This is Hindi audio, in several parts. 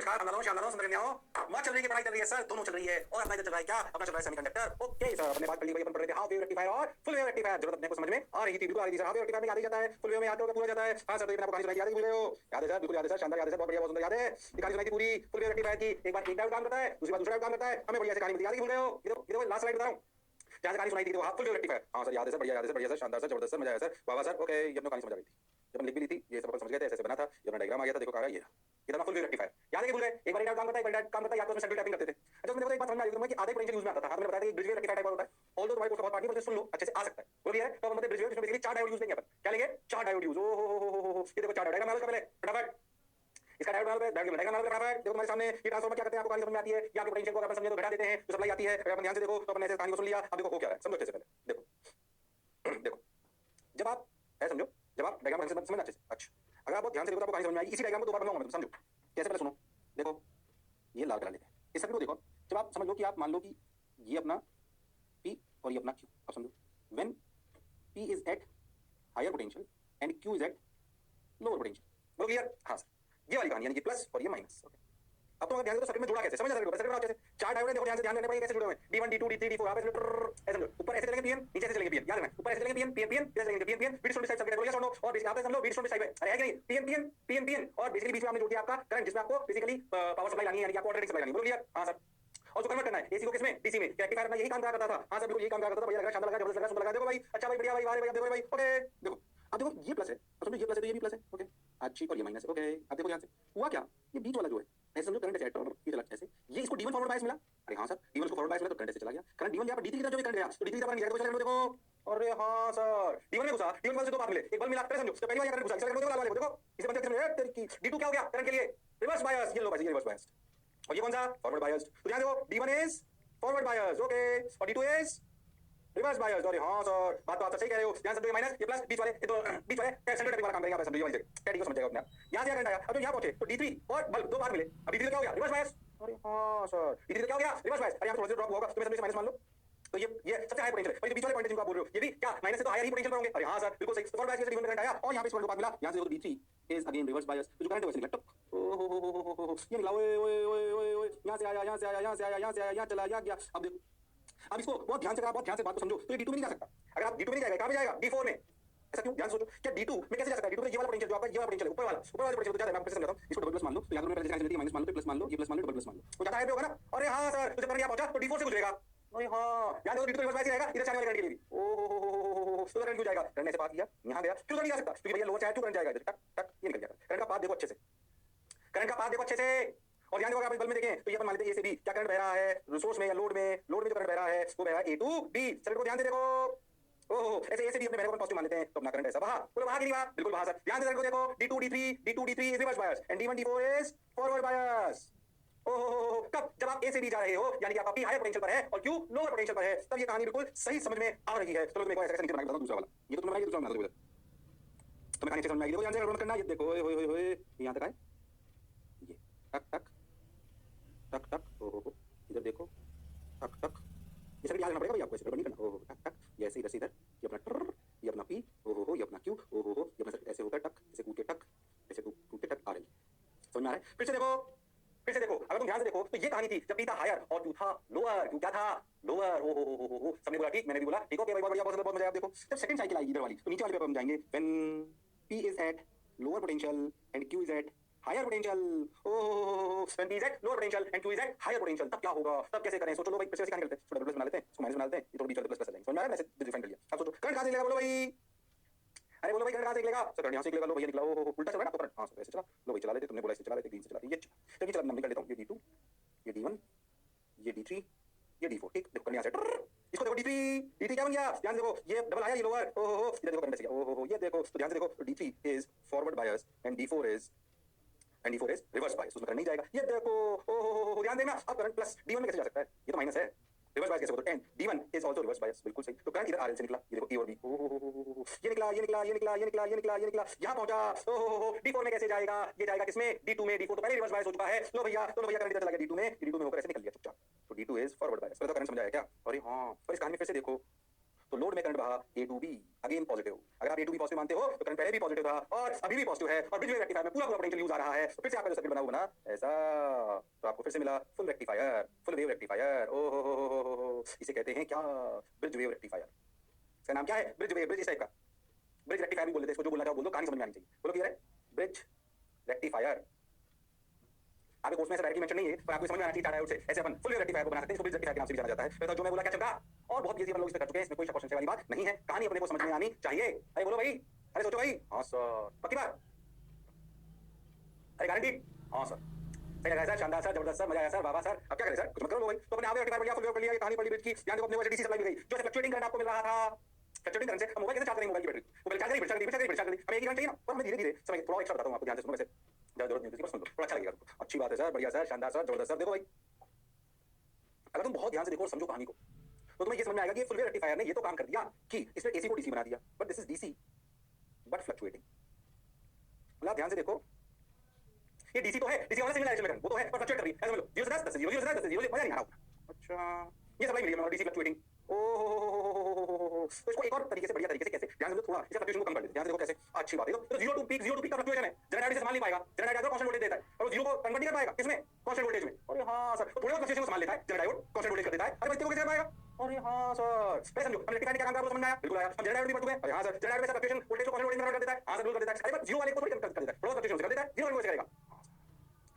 नमस्कार, शानदार सुंदर मौज चल रही है, पढ़ाई चल रही है सर, दोनों चल रही है। और अपना इधर चल रहा है क्या? अपना चल रहा है सेमीकंडक्टर। ओके सर, अपने बात कर ली भाई, अपन पढ़ रहे थे हाफ वेव रेक्टिफायर और फुल वेव रेक्टिफायर। जरूरत अपने को समझ में आ रही थी, बिल्कुल आ रही थी सर। हाफ वेव रेक्टिफायर में याद ही जाता है, फुल वेव में याद होगा पूरा जाता है। हां सर, तो मैंने आपको कहानी सुनाई, याद है? भूल गए हो? याद है सर, बिल्कुल याद है सर, शानदार याद है सर, बहुत बढ़िया, बहुत सुंदर याद है। ये कहानी सुनाई थी पूरी फुल वेव रेक्टिफायर की। एक बार एक डायोड काम करता है, दूसरी बार दूसरा डायोड काम करता है, हमें बढ़िया से कहानी याद है? भूल गए हो? ये देखो लास्ट स्लाइड बता रहा हूं, जहां से कहानी सुनाई थी तो हाफ फुल वेव रेक्टिफायर। हां सर, याद है सर, बढ़िया याद है सर, बढ़िया सर, शानदार सर, जबरदस्त सर, मजा आया सर, वाह वाह सर। ओके, ये अपनी कहानी समझ आ गई थी, जब लिख भी ली थी, ये सब अपन समझ गए थे, ऐसे बना था, ये अपना डायग्राम आ गया था, देखो कहां है ये था फुल वेव रेक्टिफायर। याद है कि भूल गए? एक बार डायोड काम करता है, एक बार डायोड काम करता है, या तो उसमें सर्किट टैपिंग करते थे। अच्छा, उसमें देखो एक बात समझ में आई तुम्हें कि आधे पोटेंशियल यूज में आता था। हां, मैंने बताया था कि ब्रिज वेव रेक्टिफायर टाइप होता है। ऑल्दो तुम्हारी कोर्स का बहुत पार्ट नहीं, बस सुन लो, अच्छे से आ सकता है, वो भी है। तो मतलब ब्रिज वेव इसमें बेसिकली 4 डायोड यूज लेंगे अपन। क्या लेंगे? 4 डायोड यूज। ओ हो, ये देखो 4 डायोड डायग्राम बना लो पहले फटाफट। इसका डायोड बना लो, डायोड डायग्राम बना लो फटाफट। देखो तुम्हारे सामने ये ट्रांसफार्मर क्या करते हैं, आपको कहानी समझ में आती है। या आपको पोटेंशियल को अगर अपन समझे तो घटा देते हैं, तो सप्लाई आती है। अगर अपन ध्यान से देखो तो अपन ऐसे कहानी को सुन लिया। अब देखो हो क्या रहा है, समझो अच्छे से पहले। देखो देखो, जब आप ऐसे समझो, जब आप डायग्राम समझना अच्छे से। अच्छा, अगर आप बहुत ध्यान से देखो तो आपको कहानी समझ में आएगी। इसी डायग्राम को दो बार बनाऊंगा मैं, समझो कैसे, पहले सुनो। देखो ये लाल कलर लेते हैं, इस सर्किट को देखो। जब आप समझ लो कि आप मान लो कि ये अपना P और ये अपना Q, आप समझो when P is at higher potential and Q is at lower potential. बोलो क्लियर? हाँ सर, ये वाली कहानी यानी कि प्लस और ये माइनस। ओके, अब तो अगर ध्यान से तो सर्किट में जुड़ा कैसे, समझ सर्किट सर्किट बनाओ कैसे। 4 डायोड है, देखो ध्यान से, ध्यान देने पड़ेगा कैसे जुड़े हुए हैं। D1 D2 D3 D4, आप ऐसे समझो, ऊपर ऐसे चलेंगे पीएन, नीचे ऐसे चलेंगे पीएन, याद रखना, ऊपर ऐसे चलेंगे पीएन पीएन पीएन, ऐसे चलेंगे पीएन पीएन, बीट स्टोन साइड सर्किट है, बोलिए समझो। और बेसिकली आप समझ लो बीट स्टोन साइड है, अरे है कि नहीं, पीएन पीएन पीएन पीएन, और बेसिकली बीच में आपने जोड़ दिया आपका करंट, जिसमें आपको बेसिकली पावर सप्लाई लानी है, यानी कि आपको ऑल्टरनेटिंग सप्लाई लानी है। बोलो क्लियर? हां सर। और जो कन्वर्ट करना है एसी को किसमें? डीसी में। रेक्टिफायर अपना यही काम करता था। हां सर, बिल्कुल यही काम करता था, बढ़िया लगा, शानदार लगा, जबरदस्त लगा, सुंदर लगा। देखो भाई, अच्छा भाई, बढ़िया भाई, वाह भाई, देखो भाई। ओके देखो, अब देखो ये प्लस है, अब समझो ये प्लस है तो ये भी प्लस है। ओके, अच्छी, और ये माइनस है। ओके, अब देखो ध्यान से, हुआ क्या, ये बीच वाला जो है ऐसे समझो, करंट ऐसे ये चला ऐसे, ये इसको D1 फॉरवर्ड बायस मिला। अरे हां सर, D1 को फॉरवर्ड बायस मिला तो करंट ऐसे चला गया। करंट D1 यहां पर D3 की तरफ जो भी करंट गया तो D3 की तरफ नहीं जाएगा, तो देखो। अरे हां सर, D1 में घुसा, D1 से दो बात मिले, एक बल मिला, पहले समझो, तो पहली बार करंट घुसा, इसका देखो वाला देखो, इसे बनते हैं तेरी की D2 क्या हो गया करंट के लिए? रिवर्स बायस, ये लो भाई, ये रिवर्स बायस। और ये कौन सा? Forward biased. तो ध्यान देखो, D1 is forward biased, okay, और D2 इज रिवर्स बायस्ड। और हां सर, बात तो आप सही कह रहे हो। ध्यान से, ये माइनस, ये प्लस, बीच वाले, ये तो बीच वाले सेंटर टाइप वाला काम करेंगे आप, समझिए वाली जगह टेडी को समझेगा अपने आप। यहां से करंट आया, अब जो यहां पहुंचे तो D3 और बल दो बार मिले, अब D3 क्या हो गया? Reverse bias. अरे हां सर, D3 क्या हो गया? Reverse bias. अरे यहां पे थोड़ा सा ड्रॉप होगा, तो मैं समझे माइनस मान लो, तो ये सबसे हाई पोटेंशियल है। और ये बीच वाले पॉइंट जिनको आप बोल रहे हो, ये भी क्या माइनस से तो हायर ही पोटेंशियल पर होंगे? अरे हां सर, बिल्कुल सही। फॉरवर्ड बायस से D1 में करंट आया, और यहां पे इस पॉइंट को बात मिला, यहां से देखो D3 is again reverse bias, तो जो करंट है वैसे निकला टप, ओ हो, ये निकला, ओए ओए ओए ओए ओए, यहां से आया, यहां से आया, यहां से आया, यहां से आया, यहां चला गया। अब देखो, अब इसको बहुत ध्यान से करा, बहुत ध्यान से बात को समझो, तो ये D2 में नहीं जा सकता। अगर आप D2 में नहीं जाएगा, कहां पे जाएगा? D4 में। ऐसा क्यों? ध्यान सोचो, क्या D2 में कैसे जा सकता है? D2 में ये वाला पोटेंशियल जो आपका ये वाला पोटेंशियल है, ऊपर वाला पोटेंशियल तो जाता है। मैं आपको समझाता हूं, इसको डबल प्लस मान लो, तो यहां पर पहले जैसे माइनस मान लो, प्लस मान लो, ये प्लस मान लो, डबल प्लस मान लो, तो जाता है पे होगा ना। अरे हां सर, तो जब यहां पहुंचा तो D4 से गुजरेगा। अरे हां, याद हो, D2 रिवर्स बायस रहेगा, इधर जाने वाले करंट के लिए भी। ओ हो, तो करंट क्यों जाएगा? करंट ऐसे पास किया, यहां गया, क्यों नहीं जा सकता? क्योंकि भैया लोअर चाहे क्यों करंट जाएगा इधर, टक टक, ये निकल जाएगा। करंट का पाथ देखो अच्छे से, करंट का पाथ देखो अच्छे से। और ध्यान देखो, अगर आप इस बल में देखें तो ये अपन मान लेते हैं ए से बी क्या करंट बह रहा है, रिसोर्स में या लोड में जो करंट बह रहा है वो बह रहा है A to B। सर्किट को ध्यान से देखो, ओहो, ऐसे ए से बी अपने बहने को पॉजिटिव मान लेते हैं, तो अपना करंट ऐसा बहा, बोलो बहा कि नहीं बहा? बिल्कुल बहा सर। ध्यान से सर्किट को देखो, D2 D3 is reverse bias and D1 D4 is forward bias. ओहो, कब? जब आप ए से बी जा रहे हो, यानी कि आपका P हायर पोटेंशियल पर है और Q लोअर पोटेंशियल पर है, तब ये कहानी बिल्कुल सही समझ में आ रही है। चलो तुम्हें ऐसा नीचे बना के दूसरा वाला, ये तो तुमने बनाया, दूसरा बना दो इधर, तुम्हें कहानी समझ में आ गई। देखो ध्यान से गड़बड़ करना, ये देखो, ओए ओए ओए, यहां तक आए, ये टक टक टक टक, ओहो, इधर देखो, टक टक, ये सब याद रखना पड़ेगा भाई आपको, ऐसे गड़बड़ नहीं करना। ओहो, टक टक, ये ऐसे इधर से इधर, ये अपना ट्र, ये अपना P, ओहो, ये अपना Q, ओहो, ये अपना ऐसे होकर टक, ऐसे कूद के टक, ऐसे कूद के टक आ रही है, समझ में आ रहा है? फिर से देखो, फिर से देखो, अगर तुम ध्यान से देखो तो ये कहानी थी जब P था हायर और Q था लोअर। Q क्या था? लोअर। हो, सबने बोला ठीक, मैंने भी बोला ठीक, ओके भाई, बहुत बढ़िया, बहुत मजा आया। आप देखो, जब सेकंड साइकिल आएगी इधर वाली, तो नीचे वाले पे हम जाएंगे, when P is at lower potential and Q is at higher potential. Oh, when P is at lower potential and Q is at higher potential, तब क्या होगा? तब कैसे करें? सोचो लो भाई, फिर से कैसे निकलते हैं, डबल प्लस बना लेते हैं, इसको माइनस बना लेते हैं, ये तो बीच वाले प्लस प्लस लाएंगे, समझ में आ रहा है? मैंने डिफाइन कर लिया। अब सोचो करंट कहां से निकलेगा, बोलो भाई, अरे बोलो भाई, करंट कहां से निकलेगा? सर करंट यहां से निकलेगा, लो भैया निकला, ओहो, उल्टा चल रहा है ना, करंट हां सर ऐसे चला, लो भाई चला लेते, तुमने बोला इससे चला लेते, ग्रीन से चला, ये चला, चलिए चलो नंबर कर लेता हूं, ये D2, ये D1, ये D3, ये D4, ठीक, देखो करंट यहां से, इसको देखो D3 क्या बन गया? ध्यान देखो, ये डबल आया, ये लोअर, ओहो, इधर देखो करंट ऐसे गया, ओहो, ये देखो, तो ध्यान से देखो, D3 is forward bias and D4 is reverse bias, उसमें करंट नहीं जाएगा। ये देखो, ओहो, ध्यान देना, अब करंट प्लस D1 में कैसे जा सकता है? ये तो माइनस है, रिवर्स बायस कैसे होता है? And D1 is also reverse bias, बिल्कुल सही। तो करंट इधर RL से निकला, ये देखो E और B, ओहो, ये निकला, ये निकला, ये निकला, ये निकला, ये निकला, ये निकला, यहां पहुंचा, ओहो, D4 में कैसे जाएगा? ये जाएगा किसमें? D2 में। D4 तो पहले रिवर्स बायस हो चुका है, लो भैया, तो लो भैया, करंट इधर चला गया D2 में, D2 में होकर ऐसे निकल गया चुपचाप, तो D2 इज फॉरवर्ड बायस। तो करंट समझ आया क्या? अरे हां, और इस कहानी में फिर से देखो, तो लोड में करंट बहा ए टू बी, अगेन पॉजिटिव। अगर आप ए टू बी पॉजिटिव मानते हो तो करंट पहले भी पॉजिटिव था और अभी भी पॉजिटिव है और ब्रिज वेव रेक्टिफायर में पूरा पूरा पोटेंशियल यूज आ रहा है, तो फिर से आपका जो सर्किट बना हुआ ना ऐसा, तो आपको फिर से मिला full rectifier, full wave rectifier. ओ हो, इसे कहते हैं क्या, ब्रिज वेव रेक्टिफायर। इसका नाम क्या है, ब्रिज वेव, ब्रिज इस टाइप का, ब्रिज रेक्टिफायर भी बोल देते हैं इसको, जो बोलना चाहो बोल दो, कहानी समझ में आनी चाहिए। बोलो क्लियर है, ब्रिज रेक्टिफायर। आपके कोर्स में ऐसा डायरेक्टली मेंशन नहीं है पर आपको समझ में आना चाहिए डायोड से ऐसे अपन फुल वेव रेक्टिफायर को बना सकते हैं, इसको ब्रिज रेक्टिफायर के नाम से भी जाना जाता है। तो जो मैं बोला क्या चमका, और बहुत इजी अपन लोग इस पे कर चुके हैं, इसमें कोई शक और संशय वाली बात नहीं है, कहानी अपने को समझ में आनी चाहिए। अरे बोलो भाई, अरे सोचो भाई, हाँ सर, पक्की बात, अरे गारंटी, हाँ सर, सही लगा सर, शानदार सर, जबरदस्त सर, मजा आया सर, वाह सर। अब क्या करें सर, कुछ मत करो भाई, तो अपने आवे रेक्टिफायर बढ़िया फुल वेव कर लिया, कहानी पड़ी ब्रिज की, यहां देखो अपने को डीसी सप्लाई मिल गई, जो फ्लक्चुएटिंग करंट आपको मिल रहा था, फ्लक्चुएटिंग करंट से हम मोबाइल कैसे चार्ज करेंगे, मोबाइल की बैटरी मोबाइल चार्ज करेंगे, हमें एक ही करंट चाहिए ना, और मैं धीरे धीरे समय थोड़ा एक्स्ट्रा बताता हूं आपको, ध्यान से सुनो, वैसे ज्यादा जरूरत नहीं होती, बस सुन लो, थोड़ा अच्छा लगेगा तुमको। अच्छी बात है सर, बढ़िया सर, शानदार सर, जबरदस्त सर। देखो भाई, अगर तुम बहुत ध्यान से देखो और समझो कहानी को, तो तुम्हें ये समझ में आएगा कि फुल वेव रेक्टिफायर ने ये तो काम कर दिया कि इसने एसी को डीसी बना दिया, but this is DC but fluctuating. मतलब ध्यान से देखो, ये डीसी तो है, डीसी वाला सिग्नल डायरेक्शन में वो तो है, पर फ्लक्चुएट कर रही है, ऐसा समझ लो, 0 से 10, 10 से 0, 0 से 10, 10 से 0, मजा नहीं आ रहा। अच्छा, ये सप्लाई मिली है डीसी फ्लक्चुएटिंग। ओह, तो इसको एक और तरीके से, बढ़िया तरीके से कैसे, ध्यान से थोड़ा इसका फ्लक्चुएशन को कम कर देते हैं, ध्यान से देखो कैसे। अच्छी बात है, तो 0 टू पीक का फ्लक्चुएशन है, जनरेटर से संभाल नहीं पाएगा, जनरेटर कांस्टेंट वोल्टेज देता है और 0 को कन्वर्ट नहीं कर पाएगा किसमें, कांस्टेंट वोल्टेज में। अरे हां सर, तो थोड़ा फ्लक्चुएशन को संभाल लेता है जनरेटर, कांस्टेंट वोल्टेज कर देता है, अरे बच्चे को कैसे कर पाएगा। अरे हां सर, पहले समझो, हम रेक्टिफायर का काम कर, समझ में आया, बिल्कुल आया, हम जनरेटर भी पढ़ चुके हैं। अरे हां सर, जनरेटर में फ्लक्चुएशन वोल्टेज को कांस्टेंट वोल्टेज में कन्वर्ट कर देता है, हां सर बिल्कुल कर देता है, अरे बस 0 वाले को थोड़ी कर देता है, थोड़ा फ्लक्चुएशन कर देता है, 0 वाले को कैसे करेगा।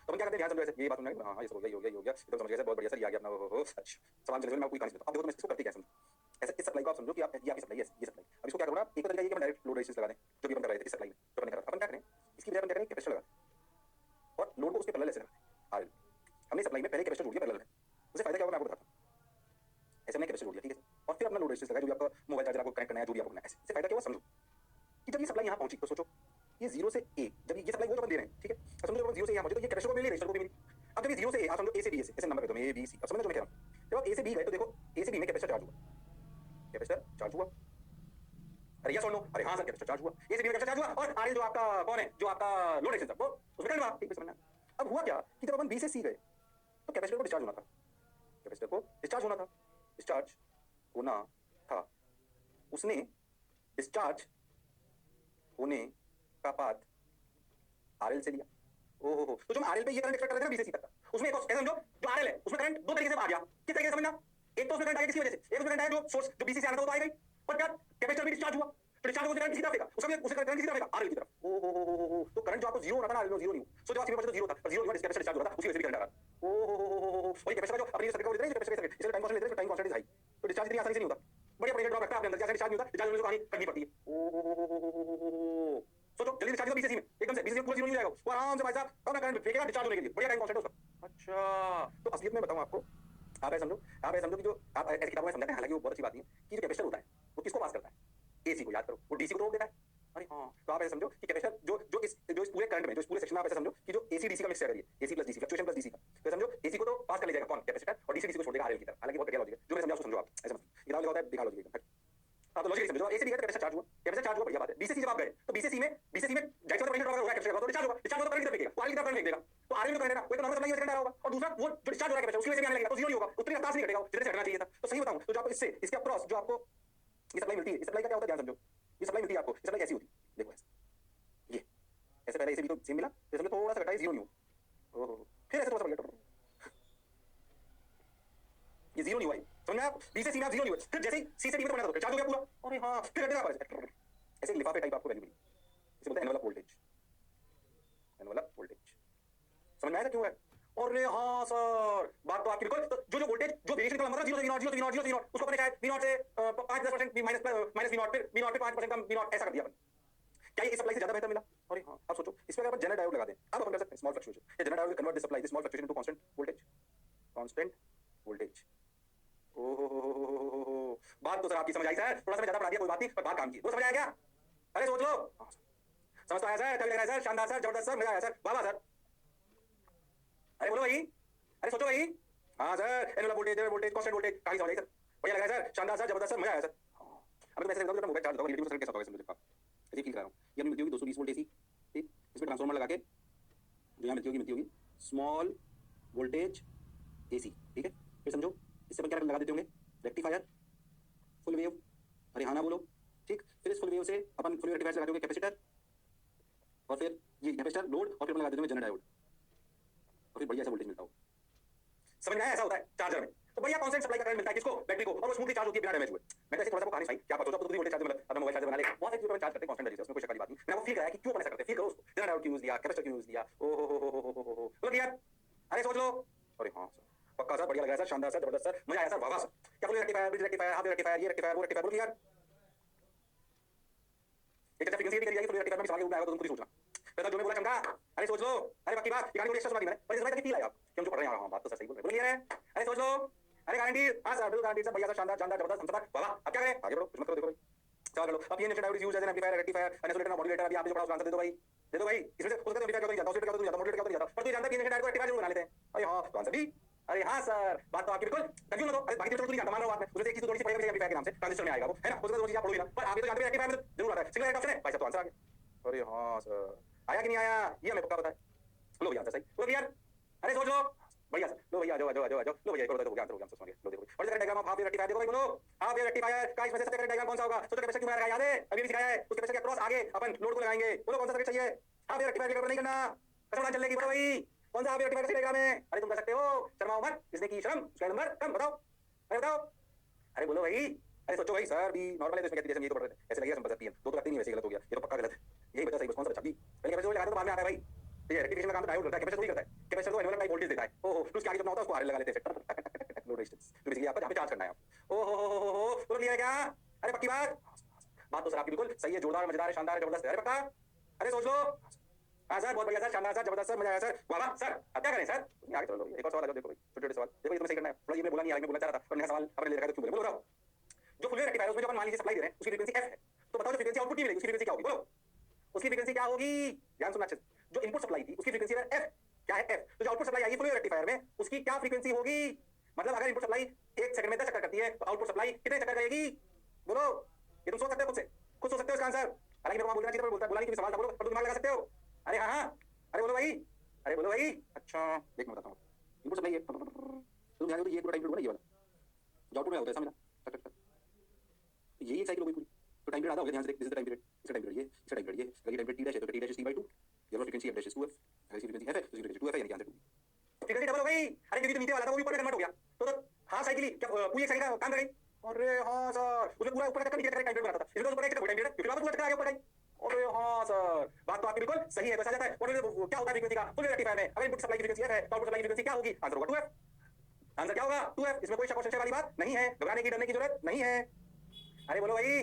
तो हम क्या करते हैं, ध्यान समझो ऐसे, ये बात सुनना है, हां ये सब हो गया, एकदम समझ गए सर, बहुत बढ़िया सर, ये आ गया अपना। ओहो, अच्छा सवाल जल्दी में आपको कहानी सुनाता हूं। अब देखो मैं इसको करते क्या समझो, ऐसे इस सप्लाई को आप समझो कि आप ये आपकी सप्लाई है, ये सप्लाई। अब इसको क्या करूंगा, एक तो तरीका ये कि हम डायरेक्ट लोड रेजिस्टेंस लगा दें, जो भी अपन कर रहे थे इस सप्लाई में, जो अपन कर रहा था, अपन क्या करें, इसकी बजाय अपन क्या करें, कैपेसिटर लगा और लोड को उसके पैरेलल ऐसे लगा दें। आरएल हमने सप्लाई में पहले कैपेसिटर जोड़ दिया पैरेलल में, उससे फायदा क्या होगा मैं आपको बताता हूं। ऐसे हमने कैपेसिटर जोड़ दिया, ठीक है, और फिर अपना लोड रेजिस्टेंस लगा, जो भी आपका मोबाइल चार्जर आपको कनेक्ट करना है, जो भी आपको करना है, इससे फायदा क्या हुआ समझो, कि जब ये सप्लाई यहां पहुंची तो सोचो ये 0 से ए, जब ये सप्लाई वो जो अपन दे रहे हैं, ठीक है, अब समझो जब 0 से यहां पहुंचे तो ये कैपेसिटर को मिली, रेजिस्टर को भी मिली। अब जब ये 0 से ए, आप समझो ए से बी, ऐसे नंबर पे दो, ए बी सी, अब समझो जो मैं कह रहा हूं, जब आप ए से बी गए तो देखो ए से बी में कैपेसिटर चार्ज हुआ, कैपेसिटर चार्ज हुआ, अरे यस और नो, अरे हां सर कैपेसिटर चार्ज हुआ, ए से बी में कैपेसिटर चार्ज हुआ, और आरएल जो आपका कौन है, जो आपका लोड रेजिस्टेंस वो उसमें करंट हुआ, ठीक है समझना। अब हुआ क्या कि जब अपन बी से सी गए तो कैपेसिटर को डिस्चार्ज होना था, कैपेसिटर को डिस्चार्ज होना था, डिस्चार्ज होना था, उसने डिस्चार्ज होने का पाथ आरएल से लिया। ओहो, तो जो आरएल पे ये करंट एक्सपेक्ट कर रहे थे ना बीसीसी तक, उसमें एक ऐसा समझो जो आरएल है उसमें करंट दो तरीके से आ गया, किस तरीके से समझना, एक तो उसमें करंट आया किसकी वजह से, एक उसमें करंट आया जो सोर्स जो बीसीसी आ रहा था वो तो आएगा ही, पर क्या कैपेसिटर भी डिस्चार्ज हुआ, तो डिस्चार्ज होकर करंट किसी तरफ आएगा, उसका करंट किसी तरफ आएगा, आरएल की तरफ। ओहो, तो करंट जो आपको 0 होना था ना, आरएल 0 नहीं हुआ, सो जब आपके पास तो 0 था, पर 0 नहीं हुआ, कैपेसिटर डिस्चार्ज हो रहा था, उसकी वजह से भी करंट आ रहा था। ओहो, वही कैपेसिटर का जो अपनी सर्किट को लेते हैं, कैपेसिटर इसलिए टाइम कांस्टेंट लेते हैं, टाइम कांस्टेंट इज हाई, तो डिस्चार्ज इतनी आसानी से नहीं होता, बढ़िया प्रेशर ड्रॉप रखता है आपके अंदर, जैसे डिस्चार्ज नहीं होता, डिस्चार्ज होने से कहानी करनी पड़ती है। ओहो, सोचो जल्दी डिस्चार्ज होगा बीसीसी में, एकदम से बीसीसी पूरा 0 नहीं जाएगा, वो आराम से भाई साहब कम ना करंट फेंकेगा डिस्चार्ज होने के लिए, बढ़िया टाइम कांस्टेंट है उसका। अच्छा, तो असलियत में बताऊं आपको, आप ऐसा समझो कि जो आप ऐसी किताबों में समझाते हैं, हालांकि वो बहुत अच्छी बात नहीं है, कि जो कैपेसिटर होता है वो किसको पास करता है, एसी को, याद करो, वो डीसी को रोक देता है। अरे हां, तो आप ऐसा समझो कि कैपेसिटर जो इस पूरे करंट में, जो इस पूरे सेक्शन में आप ऐसा समझो कि जो एसी डीसी का मिक्सचर है, ये AC plus DC, fluctuation plus DC का, तो समझो एसी को तो पास कर ले जाएगा कौन, कैपेसिटर, और डीसी को छोड़ देगा आरएल की तरफ। हालांकि बहुत घटिया लॉजिक है, जो मैं समझा उसको समझो आप, ऐसा मत किताब लिखा होता है दिखा लॉजिक एकदम। हाँ, तो लॉजिक समझो, एसी डी का कैपेसिटर चार्ज हुआ, बढ़िया बात है, बीसीसी जब आप गए तो बीसीसी में जाइए तो प्रेशर ड्रॉप होगा, कैपेसिटर तो डिस्चार्ज होगा, डिस्चार्ज होगा तो करंट किधर फेंकेगा, आरएल की तरफ करंट फेंक देगा, तो आरएल में करंट है ना, कोई तो नॉर्मल सप्लाई से करंट आ रहा होगा, और दूसरा वो जो डिस्चार्ज हो रहा है कैपेसिटर उसकी वजह से भी आने लगेगा, तो 0 नहीं होगा, उतनी रफ्तार से नहीं घटेगा जितने से घटना चाहिए था। तो सही बताऊं तो जो आपको इससे इसके अक्रॉस जो आपको ये सप्लाई मिलती है, इस सप्लाई का क्या होता है ध्यान समझो, ये सप्लाई मिलती है आपको, ये सप्लाई कैसी होती है, देखो ऐसे, ये ऐसे पहले ऐसे भी तो सेम मिला, जैसे समझो थोड़ा सा घटा है, 0 नहीं हुआ, ओहो, फिर ऐसे थोड़ा सा बढ़ गया, ये 0 नहीं हुआ, समझ में आया, बी से सी में 0 नहीं हुआ, फिर जैसे ही सी से डी में बना तो चार्ज हो गया पूरा, अरे हां, फिर घटेगा वापस, ऐसे लिफाफे टाइप आपको वैल्यू मिली, इसे बोलते हैं एनवेलप वोल्टेज, एनवेलप वोल्टेज, समझ में आया क्यों है। अरे हाँ सर, बात तो आपकी बिल्कुल, तो जो वोल्टेज जो वेरिएशन का मतलब 0 से v0 0 से v0 0 से v0 उसको अपने शायद v0 से 5-10% माइनस v0 फिर v0 पे 5% कम v0 ऐसा कर दिया अपन, क्या ये इस सप्लाई से ज्यादा बेहतर मिला। अरे हाँ, अब सोचो इस पे अगर अपन जनरल डायोड लगा दें, अब अपन कर सकते हैं स्मॉल फ्लक्चुएशन, ये general diode will convert this supply, this small fluctuation into constant voltage. ओहो, बात तो सर आपकी समझ आई सर, थोड़ा सा ज्यादा पढ़ा दिया कोई बात नहीं, पर बात काम की, वो समझ आया क्या, अरे सोच लो, समझ तो आया सर, लग रहा है सर, शानदार सर, जबरदस्त सर, मजा आया सर, वाह वाह सर, अरे बोलो भाई, अरे सोचो भाई, हाँ sir, annual voltage constant voltage कहानी समझ आई सर, बढ़िया लगा सर, शानदार सर, जबरदस्त सर, मजा आया सर। अब तो मैं ऐसे बताऊं मोबाइल चार्ज होगा, रिलेटिव सर्किट कैसा होगा समझ सकता, ऐसे फील कर रहा हूं, ये मिलती होगी 220 वोल्ट एसी, ठीक, इसमें ट्रांसफार्मर लगा के जो यहां मिलती होगी स्मॉल वोल्टेज एसी, ठीक है, फिर समझो इससे अपन क्या लगा देते होंगे, रेक्टिफायर, फुल वेव अरे हाँ ना बोलो। ठीक, फिर इस फुल वेव से अपन फुल वेव रेक्टिफायर लगाते होंगे कैपेसिटर, और फिर ये कैपेसिटर लोड, और फिर अपन लगा देते होंगे जनरल डायोड, और फिर बढ़िया सा वोल्टेज मिलता हो। समझ में आया? ऐसा होता है चार्जर में। तो बढ़िया कांस्टेंट सप्लाई का करंट मिलता है किसको? बैटरी को, और वो स्मूथली चार्ज होती है बिना डैमेज हुए। मैं तो ऐसे थोड़ा सा कहानी सुनाई, क्या पता होता तो वोल्टेज चार्जर मतलब अपना मोबाइल चार्जर बना ले, बहुत सारी चीजों में चार्ज करते हैं कांस्टेंट रजिस्टर, उसमें कोई शक वाली बात नहीं। मैंने वो फील कराया कि क्यों अपन ऐसा करते हैं, फील करो उसको। जनरल डायोड क्यों यूज दिया, कैपेसिटर क्यों यूज दिया, ओ हो बोलो यार, अरे सोच लो। अरे हाँ सर, पक्का सर, बढ़िया लग रहा है सर, शानदार सर, जबरदस्त सर, मजा आया सर, वाह वाह सर। क्या full rectifier, bridge rectifier, half rectifier, ये रेक्टिफायर, वो रेक्टिफायर, बोलो यार। एक अच्छा फ्रीक्वेंसी भी करी जाएगी फुल रेक्टिफायर में, सवाल उठाएगा तो तुम खुद ही सोचना। फिर जो मैं बोला चमका, अरे सोच लो। अरे पक्की बात, ये गाड़ी थोड़ी एक्स्ट्रा सुना दी मैंने, पर इस बात की फील आया कि हम जो पढ़ रहे हैं, हां बात तो सर सही बोल रहे हैं, बोलिए रे। अरे सोच लो। अरे गारंटी, हां सर बिल्कुल गारंटी सर, बढ़िया सर, शानदार शानदार जबरदस्त, हम सब वाह वाह। अब क्या करें, आगे बढ़ो, कुछ मत करो, देखो भाई सवाल कर लो। अब ये nature diode use as an amplifier, rectifier, isolator, modulator, अभी आप जो पढ़ा उसका आंसर दे दो भाई, दे दो भाई। इसमें से हो सकता है एम्पलीफायर क्या होता है, ऑसिलेटर क्या होता है, ज्यादा मॉड्यूलेटर क्या होता है, ज्यादा, पर तू जानता है कि नेचर डायोड को रेक्टिफायर जरूर बना लेते हैं। अरे हां, तो आंसर भी। अरे हाँ सर, बात तो आपकी बिल्कुल कंफ्यूज मत हो। अरे बाकी तो नहीं जानता, मान रहा हूं बात में, उसमें से एक चीज थोड़ी सी पड़ेगा एम्पलीफायर के नाम से, ट्रांजिस्टर में आएगा वो, है ना, हो सकता है वो चीज आप पढ़ोगे ना, पर आप ये तो जानते हैं रेक्टिफायर में जरूर आता है, सिंगल ऑप्शन है भाई साहब, तो आंसर आ गया। अरे हाँ सर, आया कि नहीं आया ये हमें पक्का पता है। लो भैया आंसर सही, लो यार। अरे सोच लो, बढ़िया सर, लो भैया, आ जाओ आ जाओ आ जाओ आ जाओ, लो भैया एक और बता दो, हो गया आंसर, हो गया आंसर, समझ गए, लो देखो और जरा diagram of half wave rectifier देखो भाई, बोलो हाफ वेव रेक्टिफायर का इसमें से सबसे करेक्ट डायग्राम कौन सा होगा? सोचो कैपेसिटर क्यों लगाया, याद है अभी भी सिखाया है, उस कैपेसिटर के क्रॉस आगे अपन लोड को लगाएंगे, बोलो कौन सा सर्किट चाहिए? हाफ वेव रेक्टिफायर के नहीं करना, कसम उड़ान चलेगी, बोलो भाई कौन सा हाफ वेव रेक्टिफायर का डायग्राम है? अरे तुम कर सकते हो, शर्माओ मत, इसने की शर्म, उसका नंबर कम, बताओ, अरे बताओ, अरे बोलो भाई, अरे सोचो भाई सर भी नॉर्मल है तो इसमें कहती है जैसे हम ये तो पढ़ रहे थे, ऐसे लगेगा हम बदलती है, दो तो करती नहीं, वैसे गलत हो गया, ये तो पक्का गलत है, यही बता सही बस कौन सा अच्छा भी, पहले कैपेसिटर लगा दो तो बाद में आता है भाई। ठीक है, रेक्टिफिकेशन का काम तो डायोड करता है, कैपेसिटर थोड़ी करता है, कैपेसिटर तो एनवलप टाइप वोल्टेज देता है, ओहो, तो उसके आगे जितना होता है उसको आरएल लगा लेते हैं, लो रेजिस्टेंस, तो बेसिकली आपका जहां पे चार्ज करना है आप, ओहो बोलो क्लियर है क्या? अरे पक्की बात, बात तो सर आपकी बिल्कुल सही है, जोरदार मजेदार है, शानदार है, जबरदस्त है, अरे पक्का, अरे सोच लो। हाँ सर, बहुत बढ़िया सर, शानदार सर, जबरदस्त सर, मजा आया सर, वाह वाह सर। अब क्या करें सर, आगे चलो, एक और सवाल आ जाओ, देखो भाई छोटे छोटे सवाल, देखो ये तुम्हें सही करना है, थोड़ा ये मैं बोला नहीं, आगे मैं बोलना चाह रहा था, पर मेरा सवाल आपने ले रखा है तो क्यों बोले, बोलो जो फुल वेव रेक्टिफायर है उसमें जो अपन मान लीजिए सप्लाई दे रहे हैं उसकी फ्रीक्वेंसी एफ है, तो बताओ जो फ्रीक्वेंसी आउटपुट की मिलेगी उसकी फ्रीक्वेंसी क्या होगी, बोलो उसकी फ्रीक्वेंसी क्या होगी? ध्यान सुनना अच्छे से, जो इनपुट सप्लाई थी उसकी फ्रीक्वेंसी एफ, क्या है एफ, तो जो output supply I full wave rectifier में उसकी क्या फ्रीक्वेंसी होगी? मतलब अगर इनपुट सप्लाई 1 सेकंड में 10 चक्कर करती है तो आउटपुट सप्लाई कितने चक्कर करेगी? बोलो, ये तुम सोच सकते हो, खुद सोच सकते हो इसका आंसर, हालांकि मेरे को बोलना चाहिए, बोलता बोला नहीं कि सवाल था, बोलो पर तुम दिमाग लगा सकते हो। अरे हाँ हाँ, अरे बोलो भाई, अरे बोलो भाई, अच्छा देख मैं बताता हूँ, इनपुट सप्लाई है, तुम ध्यान दो, ये पूरा टाइम पीरियड होगा ना, ये वाला जो आउटपुट में होता है, ऐसा मिला टक टक टक, यही एक साइकिल हो गई पूरी, तो टाइम पीरियड आधा हो गया, ध्यान से देख, this is the time period, इसका टाइम पीरियड ये, इसका टाइम पीरियड ये, अगर ये टाइम पीरियड टी डैश है तो T dash is T by 2, ये वाला frequency F dash is 2f, अगर इसकी फ्रीक्वेंसी एफ है तो इसकी फ्रीक्वेंसी 2f है, यानी कि आंसर 2। फ्रीक्वेंसी डबल हो गई, अरे क्योंकि तो नीचे वाला था वो भी ऊपर कन्वर्ट हो गया, तो हां साइकिल ही क्या पूरी एक सेकंड का काम कर गई? अरे हां सर, उसने पूरा ऊपर का चक्कर नीचे का टाइम पीरियड बनाता था, इसलिए तो ऊपर का चक्कर टाइम पीरियड, क्योंकि वापस पूरा चक्कर आगे ऊपर गई। अरे हां सर, बात तो आपकी बिल्कुल सही है, तो ऐसा जाता है, और क्या होता है फ्रीक्वेंसी का फुल रेक्टिफायर में, अगर इनपुट सप्लाई की फ्रीक्वेंसी है तो आउटपुट सप्लाई की फ्रीक्वेंसी क्या होगी? आंसर होगा 2f, आंसर क्या होगा? 2f, इसमें कोई शक और संशय वाली बात नहीं है, घबराने की डरने की जरूरत नहीं है। अरे बोलो भाई,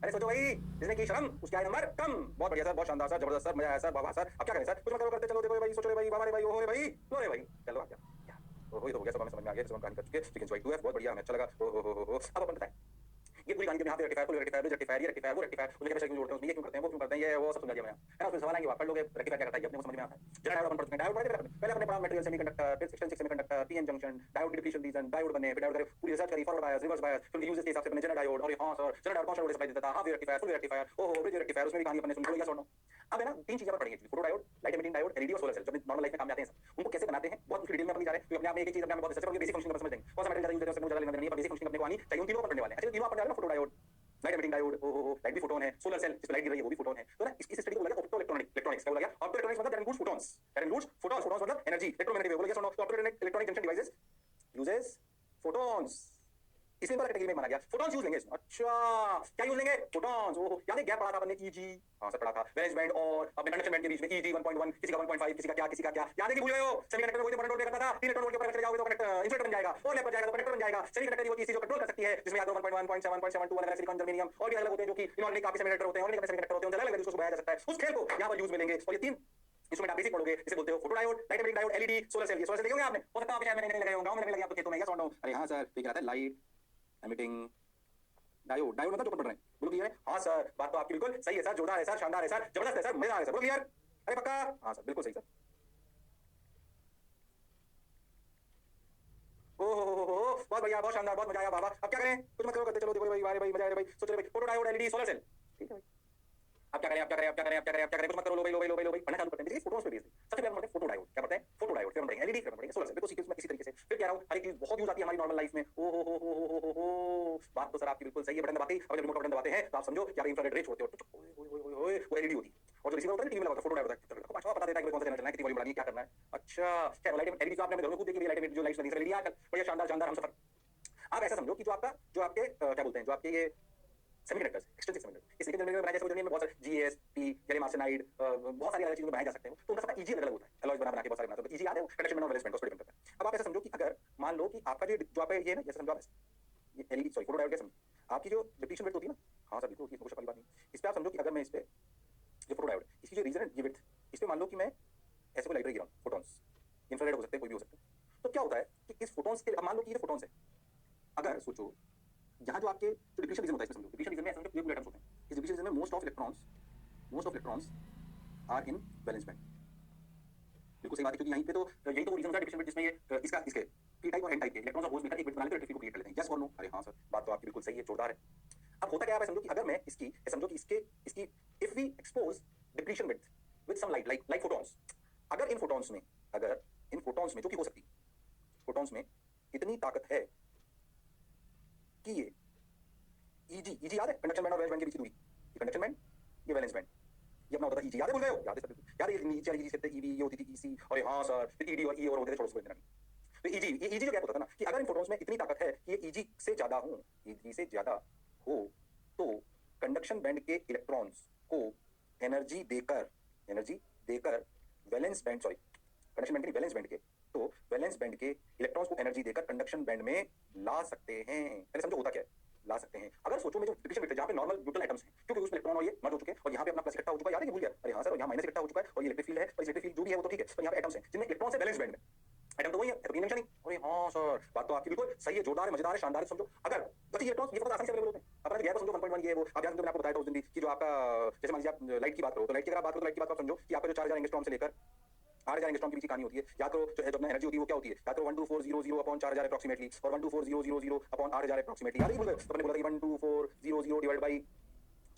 अरे सोचो भाई, जिसने की शर्म उसके आए नंबर कम, बहुत बढ़िया सर, बहुत शानदार सर, जबरदस्त सर, मजा आया सर, वाह वाह सर। अब क्या करें सर, कुछ मत करो, करते चलो, देखो भाई, सोचो रे भाई, बाबा रे भाई, ओहो रे भाई, लो रे भाई, चलो आ गया, ओहो ये तो हो गया, सब हमें समझ में आ गया, सब हम कहानी कर चुके, फ्रीक्वेंसी वाइज 2f, बहुत बढ़िया, हमें अच्छा लगा, ओहो। अब अपन बताएं ये पूरी कहानी के यहाँ पे रेक्टिफायर, फुल रेक्टिफायर, रेक्टिफायर, ये रेक्टिफायर, वो रेक्टिफायर, उसमें कैपेसिटर क्यों जोड़ते हैं, उसमें ये क्यों करते हैं, वो क्यों करते हैं, ये वो सब समझा दिया मैंने, है ना, उसमें सवाल आएंगे, आप पढ़ लोगे रेक्टिफायर क्या करता है, अपने को समझ में आता है। जरा डायोड अपन पढ़ते हैं, डायोड पढ़ते हैं, पहले अपने पढ़ा मटेरियल सेमीकंडक्टर, फिर extrinsic semiconductor, PN junction, diode की डिप्लीशन रीजन, डायोड बने, फिर डायोड पूरी रिसर्च करी, फॉरवर्ड बायस, रिवर्स बायस, फिर यूजेस के हिसाब से बने जनरल डायोड, और हां सर जनरल डायोड कौन सा वोल्टेज सप्लाई देता था, half wave rectifier, full rectifier, ओहो ब्रिज रेक्टिफायर, उसमें भी कहानी अपने सुन लो या सुनो। अब है ना, तीन चीजें अपन पढ़ेंगे, photo diode, light emitting diode, LED और सोलर सेल, जो नॉर्मल लाइफ में काम आते हैं, उनको कैसे बनाते हैं बहुत डिटेल में अपन नहीं जा रहे, क्योंकि अपने आप में एक चीज अपने आप में बहुत रिसर्च, बेसिक फंक्शन को समझ लेंगे, कौन सा मटेरियल यूज करते हैं उसमें ज्यादा लेना नहीं है, पर बेसिक फंक्शन अपने को आनी चाहिए, उन तीनों पर पढ़ने वाले हैं। अच्छा तीनों अपन जा रहे हैं, photo diode, light emitting diode, ओहो लाइट भी फोटोन है, सोलर सेल जिस पे लाइट गिर रही है वो भी फोटोन है, तो ना इस स्टडी को बोला गया ऑप्टो इलेक्ट्रॉनिक, इलेक्ट्रॉनिक्स का बोला गया, ऑप्टो इलेक्ट्रॉनिक्स मतलब दैट इंक्लूड्स फोटॉन्स, फोटॉन्स मतलब एनर्जी, इलेक्ट्रोमैग्नेटिक वेव, बोला गया electronic junction devices uses photons, इसलिए बार कैटेगरी में माना गया, फोटॉन्स यूज लेंगे इसमें। अच्छा क्या यूज लेंगे? फोटॉन्स, ओहो याद है गैप पढ़ा था अपन ने, ईजी, हां सर पढ़ा था, वैलेंस बैंड और अपने कंडक्शन बैंड के बीच में ईजी 1.1, किसी का 1.5, किसी का क्या, याद है कि भूल गए हो? सेमीकंडक्टर को करंट करता था, 3 इलेक्ट्रॉन वोल्ट के ऊपर चले जाओगे तो कंडक्टर इंसुलेटर बन जाएगा, और लैप बन जाएगा तो कंडक्टर बन जाएगा। सेमीकंडक्टर की वो चीज जो कंट्रोल कर सकती है, जिसमें याद हो 1.1, 0.7, 0.72 अलग-अलग सिलिकॉन, जर्मेनियम और भी अलग होते हैं, जो कि इनऑर्गेनिक काफी सेमीकंडक्टर होते हैं, ऑर्गेनिक सेमीकंडक्टर होते हैं, उनसे अलग-अलग उसको बनाया जा सकता है। उस खेल को यहां पर यूज में लेंगे, और ये तीन इंस्ट्रूमेंट आप बेसिक पढ़ोगे, इसे बोलते हो photo diode, light emitting diode, LED, solar cell. ये सोलर सेल देखे होंगे आपने, हो सकता है आप शायद मैंने लगे होंगे, गांव में लगे, आपको खेतों में, यस और नो? अरे हां सर, ये क्या आता है, लाइट एमिटिंग डायोड, डायोड मतलब जो पढ़ रहे हैं, बोलो क्लियर है? हाँ सर, बात तो आपकी बिल्कुल सही है सर, जोरदार है सर, शानदार है सर, जबरदस्त है सर, मजेदार है सर, बोलो क्लियर? अरे पक्का? हाँ सर बिल्कुल सही सर। ओहो बहुत बढ़िया, बहुत शानदार, बहुत मजा आया, बाबा। अब क्या करें, कुछ मत करो, करते चलो, देखो भाई, वाह भाई, मजा आ रहा है भाई, सोचो भाई, photo diode, LED, solar cell, ठीक है भाई। अब क्या करें अब क्या करें अब क्या करें अब क्या करें अब क्या करें कुछ मत करो लो भाई लो भाई लो भाई लो भाई पढ़ना चालू करते हैं फोटोस पे बेस्ड सबसे पहले हम पढ़ते हैं फोटो डायोड क्या पढ़ते हैं फोटो डायोड फिर हम पढ़ेंगे एलईडी फिर हम पढ़ेंगे सोलर सेल तो सीक्वेंस में इसी तरीके से फिर कह रहा हूं हर एक चीज बहुत यूज आती है हमारी नॉर्मल लाइफ में ओ हो बात तो सर आपकी बिल्कुल सही है बटन दबाते ही अब जब रिमोट का बटन दबाते हैं तो आप समझो कि आप इंफ्रारेड रे छोड़ते हो ओए वो एलईडी होती है और जो रिसीवर होता है टीवी में लगा फोटो डायोड होता है पांचवा पता देता है कि कौन सा चैनल चलना है कितनी वॉल्यूम बढ़ानी है क्या करना है अच्छा क्या लाइट एलईडी तो आपने घर में खुद देखी है लाइट जो लाइट्स लगी एलईडी आजकल बढ़िया शानदार शानदार हम सफर आप ऐसा समझो कि जो आपका जो आपके क्या बोलते हैं जो आपके ये सेमीकंडक्टर्स एक्सट्रिंसिक सेमीकंडक्टर इस सेमीकंडक्टर में बनाए जैसे में बहुत सारे जीएस पी गैलियम आर्सेनाइड बहुत सारी अलग चीजों में बनाए जा सकते हैं तो उनका सबका ईजी अलग होता है अलॉयज बना के बहुत सारे बनाते हैं ईजी याद है कंडक्शन में वैलेंस बैंड को डिपेंड करता है अब आप ऐसा समझो कि अगर मान लो कि आपका जो आपका ये है ना जैसे समझो आप ये एलईडी सॉरी फोटो डायोड के समझो आपकी जो डिप्लीशन विड्थ होती है ना हां सर बिल्कुल होती है कुछ वाली बात नहीं इस पे आप समझो कि अगर मैं इस पे जो फोटो डायोड इसकी जो रीजन है ये विड्थ इस पे मान लो कि मैं ऐसे कोई लाइट रे गिरा फोटॉन्स इंफ्रारेड हो सकते हैं कोई भी हो सकते हैं तो क्या होता है कि इस फोटॉन्स के मान लो कि ये फोटॉन्स है अगर सोचो यहाँ जो आपके जो डिप्लीशन रीजन होता है इसमें समझो डिप्लीशन रीजन में ऐसे समझो प्योर एटम्स होते हैं इस डिप्लीशन रीजन में most of electrons are in valence band बिल्कुल सही बात है क्योंकि यहीं पे तो यही तो रीजन होता है डिप्लीशन जिसमें ये इसका इसके पी टाइप और एन टाइप के इलेक्ट्रॉन्स और होल्स मिलकर एक बिट बना लेते हैं इलेक्ट्रिक को क्रिएट कर लेते हैं यस और नो अरे हां सर बात तो आपकी बिल्कुल सही है जोरदार है अब होता क्या है समझो कि अगर मैं इसकी समझो कि इसकी if we expose depletion with some light like photons अगर इन फोटॉन्स में जो कि हो सकती फोटॉन्स में इतनी ताकत है कि ये ईजी याद है कंडक्शन बैंड और वैलेंस बैंड के बीच की दूरी ये कंडक्शन बैंड ये वैलेंस बैंड ये अपना होता था ईजी याद है भूल गए हो याद है सब याद है नीचे वाली चीज से ईवी ये होती थी ईसी और हां सर ईडी और ई और होते थे छोटे छोटे तो ईजी जो क्या होता था ना कि अगर इन फोटॉन्स में इतनी ताकत है कि ये ईजी से ज्यादा हो तो कंडक्शन बैंड के इलेक्ट्रॉन्स को एनर्जी देकर valence band sorry conduction band के वैलेंस बैंड के तो वैलेंस बैंड के इलेक्ट्रॉन्स को एनर्जी देकर कंडक्शन बैंड में ला सकते हैं पहले समझो होता क्या है ला सकते हैं अगर सोचो में जो डिप्लीशन विड्थ है जहां पे नॉर्मल न्यूट्रल एटम्स हैं क्योंकि उसमें इलेक्ट्रॉन और ये मर्ज हो चुके हैं और यहां पे अपना प्लस इकट्ठा हो चुका है याद है कि भूल गया अरे हां सर और यहां माइनस इकट्ठा हो चुका है और ये इलेक्ट्रिक फील्ड है और इलेक्ट्रिक फील्ड जो भी है वो तो ठीक है पर यहां पे एटम्स हैं जिनमें इलेक्ट्रॉन से बैलेंस बैंड में एटम तो वही है तो तीन निशानी अरे हां सर बात तो आपकी बिल्कुल सही है जोरदार है मजेदार है शानदार है समझो अगर बच्चे इलेक्ट्रॉन्स ये बहुत आसानी से अवेलेबल होते हैं अपना गैप समझो 1.1 ये वो आप जानते हो मैंने आपको बताया था उस दिन भी कि जो आपका जैसे मान लीजिए आप लाइट की बात करो तो लाइट की अगर आप बात करो तो लाइट की बात आप समझो कि आपका जो 4000 एंगस्ट्रॉम से लेकर 8000 एंगस्ट्रॉम के बीच की कहानी होती है या तो जो अपना एनर्जी होती है वो क्या होती है या तो 12400 अपॉन 4000 अप्रॉक्सीमेटली और 12400 अपॉन 8000 अप्रॉक्सीमेटली याद है बोल तो मैंने बोला कि 12400 डिवाइड बाय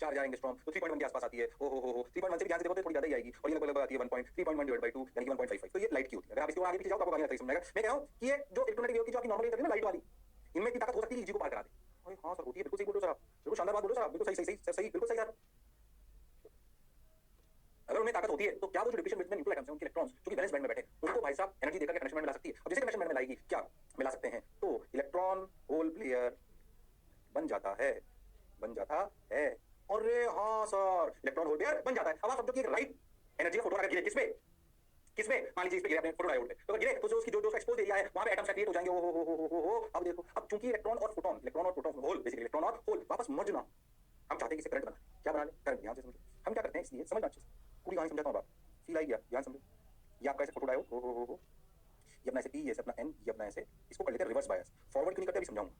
4000 एंगस्ट्रॉम तो 3.1 के आसपास आती है ओ हो 3.1 से भी ध्यान से देखो तो थोड़ी ज्यादा ही आएगी और ये लगभग आती है 1.3.1 डिवाइड बाय 2 यानी कि 1.55 तो ये लाइट की होती है अगर आप इसको आगे पीछे जाओ तो आपको आगे समझ आएगा मैं कह रहा हूं कि ये जो इलेक्ट्रोमैग्नेटिक वेव की जो आपकी नॉर्मल होती है ना लाइट वाली इनमें की ताकत हो सकती है ईजी को पार करा दे अरे हां सर होती है बिल्कुल सही बोल रहे हो सर आप बिल्कुल शानदार बात बोल रहे हो सर आप बिल्कुल सही बिल्कुल सही सर अगर उन्हें ताकत होती है तो क्या वो जो डिप्लीशन विड्थ में न्यूट्रल एटम्स हैं उनके इलेक्ट्रॉन्स जो कि वैलेंस बैंड में बैठे उनको भाई साहब एनर्जी देकर कंडक्शन बैंड में ला सकती है अब जैसे कंडक्शन बैंड में लाएगी क्या मिला सकते हैं तो इलेक्ट्रॉन होल पेयर बन जाता है अरे हाँ सर इलेक्ट्रॉन होल पेयर बन जाता है अब आप समझो कि एक राइट एनर्जी का फोटो अगर गिरे किसमें मान लीजिए इस पे गिरे अपने फोटो डायोड पे तो अगर गिरे तो जो उसकी जो एक्सपोज एरिया है वहां पे एटम्स क्रिएट हो जाएंगे ओ अब देखो अब चूंकि इलेक्ट्रॉन और प्रोटॉन होल बेसिकली इलेक्ट्रॉन और होल वापस मर्ज ना हम चाहते हैं कि इसे करंट बना क्या बना ले करंट ध्यान से समझो हम क्या करते हैं इसलिए समझना अच्छे से पूरी कहानी समझाता हूं बात फील आई गया ध्यान समझो ये आपका ऐसे फोटो डायोड हो ये अपना ऐसे पी ये अपना एन ये अपना ऐसे इसको कर लेते हैं रिवर्स बायस फॉरवर्ड क्यों नहीं करते अभी समझाऊंगा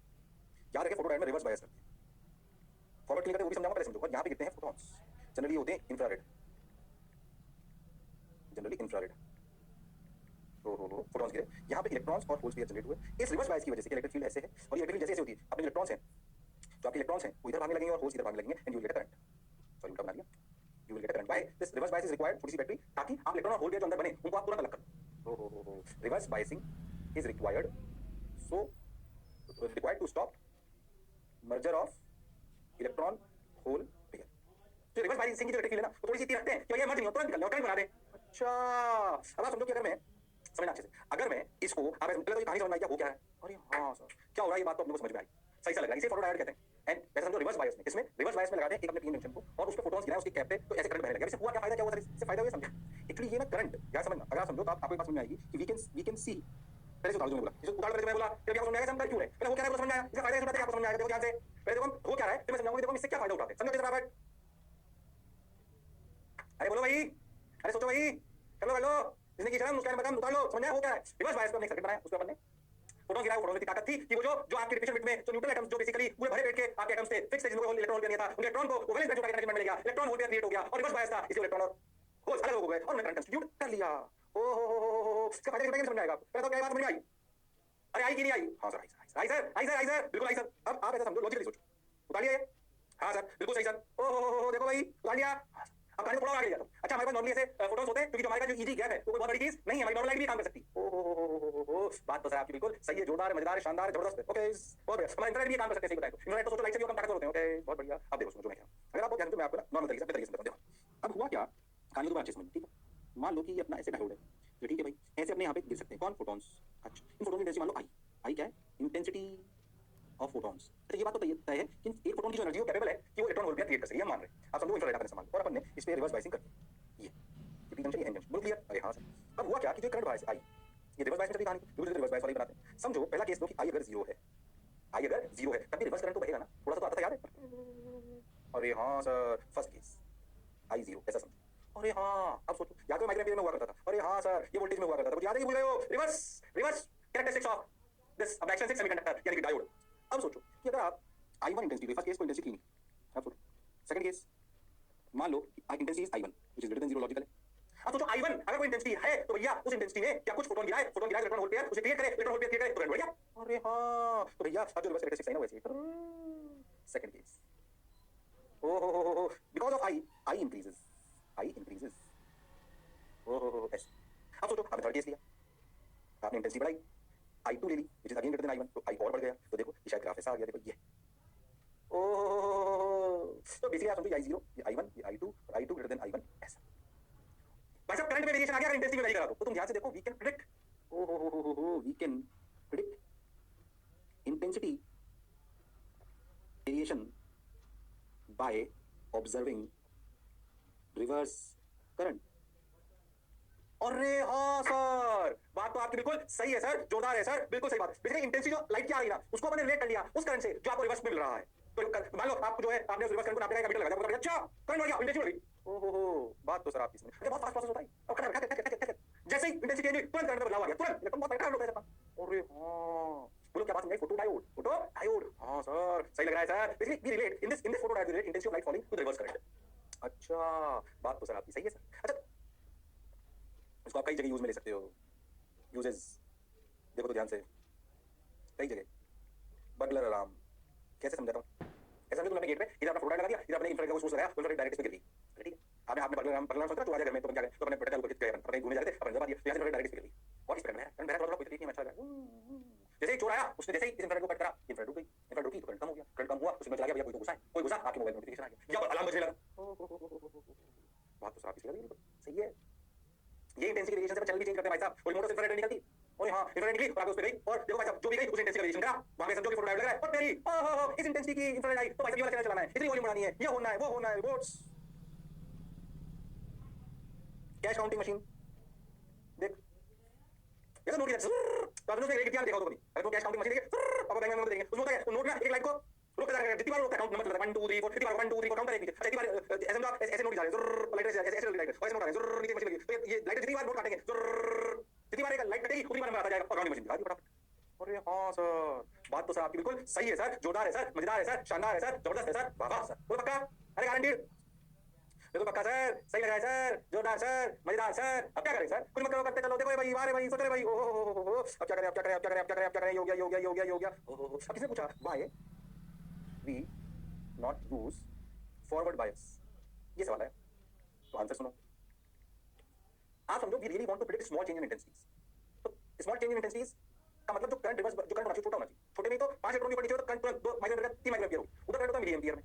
याद रखिए फोटो डायोड में रिवर्स बायस करते हैं फॉरवर्ड क्यों नहीं करते वो भी समझाऊंगा पहले समझो और यहां पे गिरते हैं फोटॉन्स जनरली होते हैं इंफ्रारेड फोटॉन्स गिरे यहाँ पे इलेक्ट्रॉन्स और होल्स पेयर जनरेट हुए इस रिवर्स बायस की वजह से इलेक्ट्रिक फील्ड ऐसे है और ये इलेक्ट्रिक फील्ड जैसे होती है अपने इलेक्ट्रॉन्स हैं जो आपके इलेक्ट्रॉन्स हैं वो इधर भागने लगेंगे और होल्स इधर भागने लगेंगे and you will get current sorry उल्टा बना दिया you will get current why this reverse bias is required थोड़ी सी बैटरी ताकि आप इलेक्ट्रॉन और होल पेयर जो अंदर बने उनको आप तुरंत अलग कर हो reverse biasing is required so required to stop merger of electron hole pair तो रिवर्स बायसिंग की जो इलेक्ट्रिक फील्ड है ना वो थोड़ी सी रखते हैं कि भैया मर्ज नहीं हो तुरंत निकल लो करंट बना दे अच्छा अब आप समझो कि अगर मैं समझना अच्छे से अगर मैं इसको आप पहले तो ये कहानी समझ में आई क्या हो क्या है अरे हाँ सर क्या हो रहा है ये बात तो अपने को समझ में आई सही सा लग रहा है इसे फोटो डायोड कहते हैं एंड वैसे समझो रिवर्स बायस में इसमें रिवर्स बायस में लगाते हैं एक अपने पीएन जंक्शन को और उस पे फोटॉन्स गिराए उसकी कैप पे तो ऐसे करंट बहने लगा इससे हुआ क्या फायदा क्या हुआ सर इससे फायदा हुआ समझो एक्चुअली ये ना करंट क्या समझना अगर आप समझो तो आपको एक बात समझ में आएगी कि वी कैन सी पहले से उतार दूंगा बोला इसे उतार पहले मैं बोला फिर क्या समझ में आएगा समझ क्यों है पहले वो क्या है समझ में आया इसका फायदा इस बात है आपको समझ में आएगा देखो ध्यान से पहले देखो हो क्या रहा है फिर मैं समझाऊंगा देखो इससे क्या फायदा उठाते हैं समझो किस तरह अरे बोलो भाई अरे सोचो भाई कर लो जिसने की शर्म उसका बटन उतार लो समझ आया हो क्या है रिवर्स बायस पे हमने सर्किट बनाया उस पे अपन ने फोटॉन गिराया फोटॉन की ताकत थी कि वो जो आपके डिप्लीशन विड्थ में जो न्यूट्रल एटम्स जो बेसिकली पूरे भरे पेट के आपके एटम्स थे फिक्स थे जिनको इलेक्ट्रॉन होल पेयर नहीं था उन इलेक्ट्रॉन को वैलेंस बैंड कनेक्शन में मिल गया इलेक्ट्रॉन होल पेयर क्रिएट हो गया और रिवर्स बायस था इसलिए इलेक्ट्रॉन और होल्स अलग हो गए और उन्हें करंट कंस्टिट्यूट कर लिया ओ हो इसका फायदा कैसे समझ में आएगा पहले तो क्या बात समझ में आई अरे आई कि नहीं आई हां सर आई सर बिल्कुल आई सर अब आप ऐसा समझो लॉजिकली सोचो उतार लिया हां सर बिल्कुल सही सर ओ हो देखो भाई उतार लिया हां अब कहानी को थोड़ा और आगे ले जाता हूं। अच्छा, हमारे पास नॉर्मली ऐसे फोटोन्स होते हैं क्योंकि जो हमारे पास जो ईजी गैप है वो कोई बहुत बड़ी चीज नहीं है, हमारी नॉर्मल लाइट भी काम कर सकती है। ओ बात तो सर आपकी बिल्कुल सही है, जोरदार है, मजेदार है, शानदार है, जबरदस्त है। ओके, बहुत बढ़िया। हमारा इंफ्रारेड भी काम कर सकते हैं, सही बताएं तो इंफ्रारेड तो सोचो लाइट से भी कम ताकतवर होते हैं। ओके, बहुत बढ़िया। अब देखो जो मैं कह रहा हूं, अगर आप बहुत ध्यान दो, मैं आपको नॉर्मल तरीके से बेहतर तरीके से बताऊं। देखो अब हुआ क्या, कहानी को अच्छे से समझ, ठीक है। मान लो कि ये अपना ऐसे डायोड है, तो ठीक है भाई, ऐसे अपने यहाँ पे गिर सकते हैं कौन, फोटॉन्स। अच्छा, इन फोटोन की इंटेंसिटी मान लो आई। आई क्या है, इंटेंसिटी ऑफ फोटॉन्स। तो ये बात तो तय है कि एक फोटोन की जो एनर्जी वो कैपेबल है कि वो इलेक्ट्रॉन होल पेयर क्रिएट कर सके, ये हम मान रहे हैं। आप समझो इंफ्रारेड आपने सामान और अपन ने इस पे रिवर्स बायसिंग कर दी, ये पी जंक्शन एन जंक्शन, बिल्कुल क्लियर। अरे हाँ सर, अब हुआ क्या कि जो करंट बायस आई, ये रिवर्स बायस में चली कहानी, बिल्कुल रिवर्स बायस वाली बनाते हैं। समझो पहला केस लो कि आई अगर 0 है, आई अगर 0 है तब भी रिवर्स करंट तो बहेगा ना, थोड़ा सा तो आता था, याद है? अरे हाँ सर, फर्स्ट केस आई 0 ऐसा समझो। अरे हाँ, अब सोचो, याद है माइक्रोएम्पियर में हुआ करता था। अरे हाँ सर, ये वोल्टेज में हुआ करता था, कुछ याद है कि भूल गए हो? Reverse reverse characteristics of this अब्रैक्शन 6 सेमीकंडक्टर यानी कि डायोड। अब सोचो कि अगर आप I1 इंटेंसिटी, फर्स्ट केस को इंटेंसिटी नहीं, अब सोचो सेकंड केस, मान लो intensity is I1 which is greater than 0 logical है। अब सोचो I1 अगर कोई इंटेंसिटी है तो भैया उस इंटेंसिटी में क्या कुछ फोटोन गिरा है, फोटोन गिरा है, इलेक्ट्रॉन होल पेयर उसे क्रिएट करे, इलेक्ट्रॉन होल पेयर क्रिएट करे तो करंट बढ़ गया। अरे हां, तो भैया अब जो रिवर्स कैरेक्टरिस्टिक्स है ना वैसे सेकंड केस, ओ हो बिकॉज़ ऑफ I इंक्रीजेस, ओ हो ऐसे। अब सोचो आपने थर्ड केस लिया, आपने इंटेंसिटी बढ़ाई, I2 ले ली which is again greater than I1, तो I और बढ़ गया। तो देखो ये शायद ग्राफ ऐसा आ गया, देखो ये, ओह, तो बेसिकली आप समझो I0, ये I1, ये I2 और I2 ग्रेटर देन I1 ऐसा। भाई साहब करंट में वेरिएशन आ गया अगर इंटेंसिटी में वैरी करा तो तुम ध्यान से देखो, we can predict, oh we can predict intensity variation by observing reverse current. अरे हाँ सर, बात तो आपकी बिल्कुल सही है सर, जोरदार है सर, बिल्कुल सही बात। बेसिकली इंटेंसिटी जो लाइट की आ रही है ना उसको मैंने रिलेट कर लिया उस करंट से जो आपको रिवर्स में मिल रहा है। तो मान लो आपको जो है आपने उस रिवर्स करंट को नापने का मीटर लगा दिया, अच्छा करंट बढ़ गया, इंटेंसिटी बढ़ गई। ओहो, बात तो सर आपकी समझ, अरे बहुत फास्ट प्रोसेस होता है। अब खटक जैसे ही इंटेंसिटी चेंज हुई तुरंत करंट में बदलाव आ गया, तुरंत इलेक्ट्रॉन बहुत बैठा होता है। अरे हां, बोलो क्या बात समझाई, फोटो डायोड, फोटो डायोड। हां सर, सही लग रहा है sir. Basically we relate in this photo diode intensity of light falling to the reverse current. अच्छा, बात तो सर आपकी सही है सर। अच्छा, इसको आप कई जगह यूज में ले सकते हो, यूजेस देखो तो ध्यान से, कई जगह। बर्गलर अलार्म कैसे समझाता हूँ, ऐसा नहीं तुमने गेट पे इधर अपना फोटो लगा दिया, इधर अपने इंफ्रारेड का सोर्स लगाया, इंफ्रारेड डायरेक्ट में गिर गई, ठीक है। आपने बर्गलर अलार्म सोचा तो आ जाएगा, मैं तो क्या करें, तो अपने बेटा को गए अपन कहीं घूमने जा रहे थे, अपन दबा दिया, यहाँ से इंफ्रारेड डायरेक्ट गिर गई। और इस करंट में थोड़ा कोई तकलीफ नहीं, अच्छा लगा। जैसे ही चोर आया उसने जैसे ही इस इंफ्रारेड को कट करा, इंफ्रारेड रुक गई, इंफ्रारेड रुकी तो करंट कम हो गया, करंट कम हुआ तो सिग्नल चला गया, भैया कोई तो घुसा है, कोई घुसा, आपके मोबाइल में नोटिफिकेशन आ गया, या अलार्म बजने लगा। बात तो साफ इसलिए सही है। ये इंटेंसिटी वेरिएशन से चैनल भी चेंज करते हैं भाई साहब, कोई मोटर से इंफ्रारेड निकलती, और हां इंफ्रारेड निकली और आगे उस पे गई, और देखो भाई साहब जो भी गई उस इंटेंसिटी का वेरिएशन करा, वहां पे समझो कि फोटो डायोड लग रहा है, और तेरी ओहो इस इंटेंसिटी की इंफ्रारेड आई, तो भाई साहब ये वाला चैनल चलाना है, इतनी वॉल्यूम बढ़ानी है, ये होना है, वो होना है, वोट्स। कैश काउंटिंग मशीन देख, ये तो नोट की तो आपने उसमें रेट किया देखा तो कभी, अगर तो कैश काउंटिंग मशीन देखिए पापा बैंक में देखेंगे उसमें होता है, तो नोट ना एक लाइन को रोक कर जितनी बार रोकता है काउंट नंबर चलता है 1 2 3 4, जितनी बार 1 2 3 4 काउंट करेंगे, अच्छा इतनी बार ऐसे नोट ऐसे नोट जा रहे हैं, लाइट ऐसे ऐसे लाइट ऐसे नोट आ रहे हैं, नीचे मशीन लगी, तो ये लाइट जितनी बार नोट काटेंगे, जितनी बार एक लाइट कटेगी उतनी बार में आता जाएगा और काउंटिंग मशीन दिखा दी फटाफट। अरे हाँ सर, बात तो सर आपकी बिल्कुल सही है सर, जोरदार है सर, मजेदार है सर, शानदार है सर, जबरदस्त है सर, वाह वाह सर, बोलो पक्का, अरे गारंटीड, बिल्कुल पक्का सर, सही लग रहा है सर, जोरदार सर, मजेदार सर। अब क्या करें सर, कुछ मत करो, करते चलो, देखो भाई वाह रे भाई, सोच रहे भाई, ओहो अब क्या करें, अब क्या करें, अब क्या करें, अब क्या करें, अब क्या करें, हो गया, ओहो। अब किसने पूछा why we not use forward bias, ये सवाल है, तो आंसर सुनो। आप समझो we really want to predict small change in intensities, तो स्मॉल चेंज इन इंटेंसिटीज का मतलब जो करंट रिवर्स, जो करंट होना चाहिए छोटा होना चाहिए, छोटे में तो 5 इलेक्ट्रॉन की ऊपर नीचे हो तो करंट तुरंत 2 माइक्रोएम्पियर 3 माइक्रोएम्पियर हो, उधर करंट होता है मिली एम्पियर में,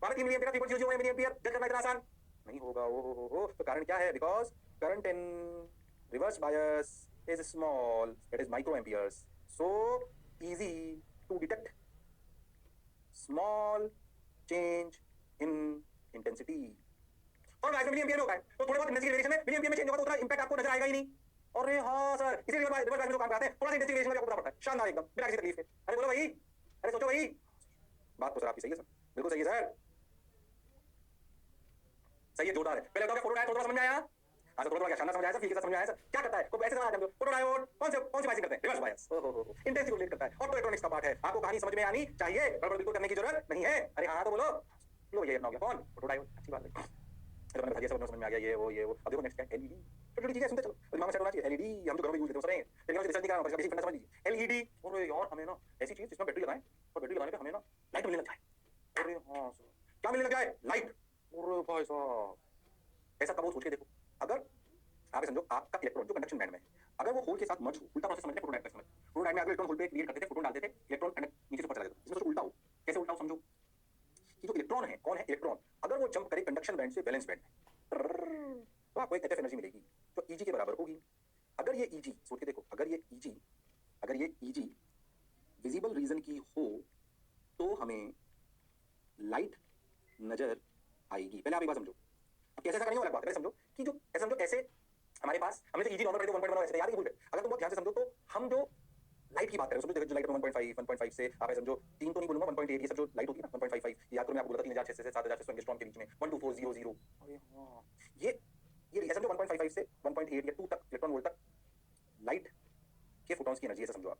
वहां 3 मिली एम्पियर 3.00 मिली एम्पियर जज करना इतना आसान नहीं होगा। ओहो, तो कारण क्या है, because current in reverse bias is small, it is microamperes, so easy to detect small change in intensity. और वैसे मिली एम्पियर में होगा तो थोड़ा बहुत इंटेंसिटी वेरिएशन में मिली एम्पियर में चेंज होगा तो उतना इंपैक्ट आपको नजर आएगा ही नहीं। अरे हाँ सर, इसीलिए रिवर्स बायस में जो काम करते हैं थोड़ा सा इंटेंसिटी वेरिएशन में आपको पता पड़ता है, शानदार एकदम बिना किसी तकलीफ के। अरे बोलो भाई, अरे सोचो भाई, बात तो सर आपकी सही है सर, बिल्कुल सही है सर, सही है, जोरदार है। पहले बताओ फोटो डायोड थोड़ा समझ में आया, हाँ सर, थोड़ा क्या शानदार समझ आया सर, फील के साथ समझ में आया सर, क्या करता है को ऐसे समझ आ फोटो डायोड कौन से बायसिंग करते हैं, रिवर्स बायस, ओहो इंटेंसिटी को रिलेट करता है, ऑटो इलेक्ट्रॉनिक्स का पार्ट है, आपको कहानी समझ में आनी चाहिए, गड़बड़ बिल्कुल करने की जरूरत नहीं है। अरे हाँ तो बोलो, लो ये अपना हो गया कौन, फोटो डायोड, अच्छी बात है, तो मैंने बताया सब समझ में आ गया, ये वो अब देखो नेक्स्ट क्या है, एलईडी, छोटी चीजें सुनते चलो, दिमाग में सेट होना चाहिए। एलईडी हम तो घरों में यूज करते हैं, समझ रहे हैं, लेकिन रिसर्च नहीं कर रहा हूं, बेसिक फंडा समझ लीजिए। एलईडी, अरे यार हमें ना ऐसी चीज जिसमें बैटरी लगाएं और बैटरी लगाने पे हमें ना लाइट मिलने लग जाए। अरे हां सर, क्या मिलने लग जाए, लाइट। अरे भाई साहब ऐसा कब हो सोच के देखो, अगर आप ये समझो आपका इलेक्ट्रॉन जो कंडक्शन बैंड में है, अगर वो होल के साथ मर्ज हो, उल्टा प्रोसेस समझते हैं फोटोडायोड का समझ, फोटोडायोड में अगर इलेक्ट्रॉन होल पे क्रिएट करते थे, फोटोन डालते थे, इलेक्ट्रॉन नीचे से ऊपर चला जाता था, इसमें सोचो उल्टा हो, कैसे उल्टा हो समझो कि जो इलेक्ट्रॉन है, कौन है इलेक्ट्रॉन, अगर वो जंप करे कंडक्शन बैंड से वैलेंस बैंड में, तो आपको एक एचएफ एनर्जी मिलेगी जो ईजी के बराबर होगी। अगर ये ईजी सोच के देखो, अगर ये ईजी विजिबल रीजन की हो तो हमें लाइट नजर आएगी। पहले आप एक बात समझो, अब कैसे ऐसा करेंगे वो अलग बात है, समझो कि जो ऐसे समझो ऐसे हमारे पास हमने जो ईजी नॉर्मल पढ़े थे 1.1 ऐसे याद है, भूल गए, अगर तुम बहुत ध्यान से समझो तो हम जो लाइट की बात करें, समझो जो लाइट 1.5 से आप समझो 3 तो नहीं बोलूंगा 1.8, ये सब जो लाइट होती है ना 1.55, याद करो मैं आपको बोला था 3600 से 7600 एंगस्ट्रॉम के बीच में 12400। अरे हां, ये समझो 1.55 से 1.8 या 2 तक इलेक्ट्रॉन वोल्ट तक लाइट के फोटॉन्स की एनर्जी है, समझो आप।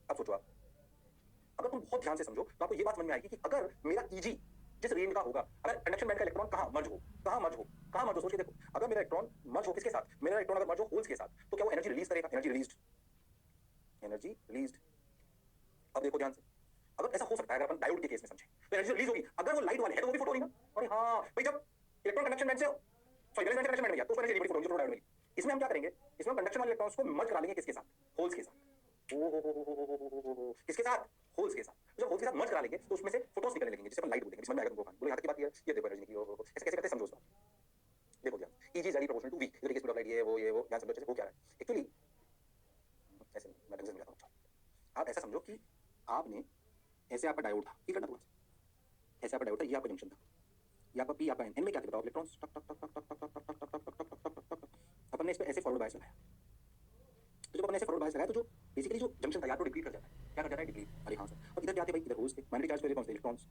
अब सोचो आप, अगर तुम बहुत ध्यान से समझो तो आपको ये बात समझ में आएगी कि अगर मेरा ईजी जिस रेंज का होगा, अगर कंडक्शन बैंड का इलेक्ट्रॉन कहां मर्ज हो, सोच के देखो, अगर मेरा इलेक्ट्रॉन मर्ज हो किसके साथ, मेरा इलेक्ट्रॉन अगर मर्ज हो होल्स के साथ, तो क्या वो एनर्जी रिलीज करेगा, एनर्जी रिलीज्ड। अब देखो ध्यान से, अगर ऐसा हो सकता है, अगर अपन डायोड के केस में समझें तो एनर्जी रिलीज होगी, अगर वो लाइट वाले है तो वो भी फोटो होगी ना। अरे हां भाई, जब इलेक्ट्रॉन कंडक्शन बैंड से sorry valence band conduction band में गया तो उसमें एनर्जी रिलीज फोटो डायोड में। इसमें हम क्या करेंगे, इसमें कंडक्शन वाले इलेक्ट्रॉन्स को मर्ज करा लेंगे किसके साथ, होल्स के साथ। किसके साथ, होल्स के साथ। जब होल्स के साथ मर्ज करा लेंगे तो उसमें से फोटोन्स निकलने लगेंगे, जिसे अपन लाइट बोलेंगे। समझ में आएगा तुमको, बोलो यहां तक की बात क्लियर, ये देखो एनर्जी निकली, ऐसे कैसे करते समझो उसको, देखो ध्यान, EG is proportional to V, इधर की स्पीड ऑफ लाइट ये वो ध्यान समझो जैसे हो क्या रहा है एक्चुअली। ऐसे मैं ढंग से समझाता हूं, आप ऐसा समझो कि आपने ऐसे आपका डायोड था, ठीक है ना, थोड़ा ऐसे आपका डायोड था, ये आपका जंक्शन था, ये आपका पी आपका एन में क्या था बताओ, इलेक्ट्रॉन्स टक टक टक टक टक टक टक टक टक टक टक टक टक, अपन ने इस पे ऐसे फॉरवर्ड बायस लगाया। तो जब अपन ऐसे फॉरवर्ड बायस लगाया तो जो बेसिकली जो जंक्शन था यार तो डिप्लीट कर जाता है, क्या कर जाता है, डिप्लीट। अरे हां सर, और इधर क्या थे भाई, इधर होल्स थे, मैग्नेटिक चार्ज पे इलेक्ट्रॉन्स थे, इलेक्ट्रॉन्स।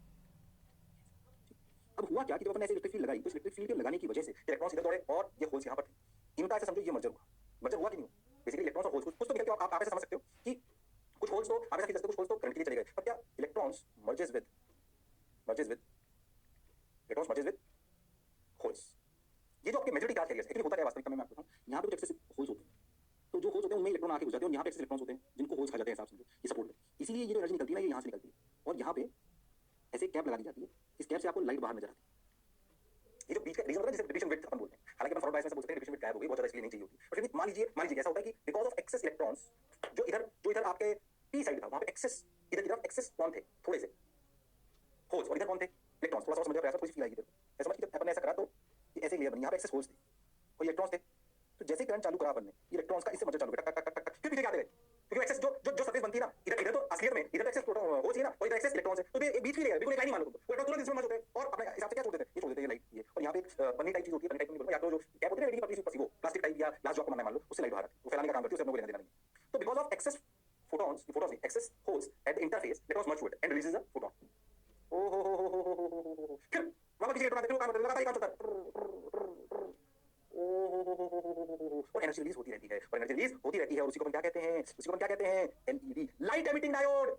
अब हुआ क्या कि जब अपन ऐसे इलेक्ट्रिक फील्ड लगाई तो इलेक्ट्रिक फील्ड के लगाने की वजह से इलेक्ट्रॉन्स इधर दौड़े और ये होल्स यहां पर थे, इनका ऐसे समझो ये मर्जर हुआ कि नहीं हुआ, बेसिकली इलेक्ट्रॉन्स और होल्स कुछ तो निकल के आप ऐसे समझ सकते हो कि कुछ होल्स तो आप ऐसे कुछ होल्स तो करंट के लिए चले गए, पर क्या इलेक्ट्रॉन्स मर्जेस विद होल्स। ये जो आपके मेजॉरिटी चार्ज कैरियर्स एक्चुअली होता क्या है वास्तविकता में, मैं आपको बताऊं, यहां पे जो एक्सेस होल्स होते हैं, तो जो होल्स होते हैं उनमें इलेक्ट्रॉन आके घुस जाते हैं और यहां पे एक्सेस इलेक्ट्रॉन्स होते हैं जिनको होल्स खा जाते हैं, हिसाब समझो ये सपोर्ट है। इसीलिए ये जो एनर्जी निकलती है ना, ये यहां से निकलती है और यहां पे ऐसे कैप लगा दी जाती है, इस कैप से आपको लाइट बाहर नजर आती है। ये जो बीच का रीजन होता है जिसे डिफ्यूजन विड्थ अपन बोलते हैं, हालांकि अपन फॉरवर्ड बायस में से बोलते हैं डिफ्यूजन विड्थ गायब हो गई, बहुत ज्यादा इसलिए नहीं चाहिए होती, पर फिर भी मान लीजिए ऐसा होता है कि बिकॉज ऑफ एक्सेस इलेक्ट्रॉन्स जो इधर आपके पी साइड था, वहां पे एक्सेस इधर की तरफ एक्सेस कौन थे, थोड़े से होल्स, और इधर कौन थे, इलेक्ट्रॉन्स। थोड़ा सा समझ प्रयास, थोड़ी सी फील आएगी इधर, ऐसा समझ कि जब अपन ने ऐसा करा तो ये ऐसे लेयर बनी, यहां पे एक्सेस होल्स थे और इलेक्ट्रॉन्स थे, तो जैसे करंट चालू करा अपन ने, इलेक्ट्रॉन्स का इससे मर्जर चालू करा, टक टक टक टक, फिर पीछे क्या आते गए, क्योंकि एक्सेस जो सरफेस बनती है ना, इधर तो असलियत में इधर एक्सेस प्रोटॉन होल्स है ना, और इधर एक्सेस इलेक्ट्रॉन्स है, तो ये बीच की लेयर बिल्कुल एक लाइन ही मान लो तुम, वो इलेक्ट्रॉन तुरंत इसमें मर्ज होते हैं और अपने हिसाब से क्या छोड़ देते हैं, ये छोड़ देते हैं लाइट ये, और यहां पे एक पन्नी टाइप चीज होती है, पन्नी टाइप नहीं बोलूंगा, या तो जो कैप होती है ना पतली सी वो प्लास्टिक टाइप या ग्लास जो आपको मानना है मान लो, उससे लाइट बाहर आती है, वो फैलाने का काम करती है, उससे अपने को लेना देना नहीं। तो because of excess photons excess holes at the interface, electrons merge to it and releases a photon. ओ हो, फिर वहां पर किसी इलेक्ट्रॉन आते हैं, काम करते हैं, लगातार काम चलता है, और एनर्जी रिलीज होती रहती है, और एनर्जी रिलीज होती रहती है, और उसी को हम क्या कहते हैं, एलईडी, लाइट एमिटिंग डायोड।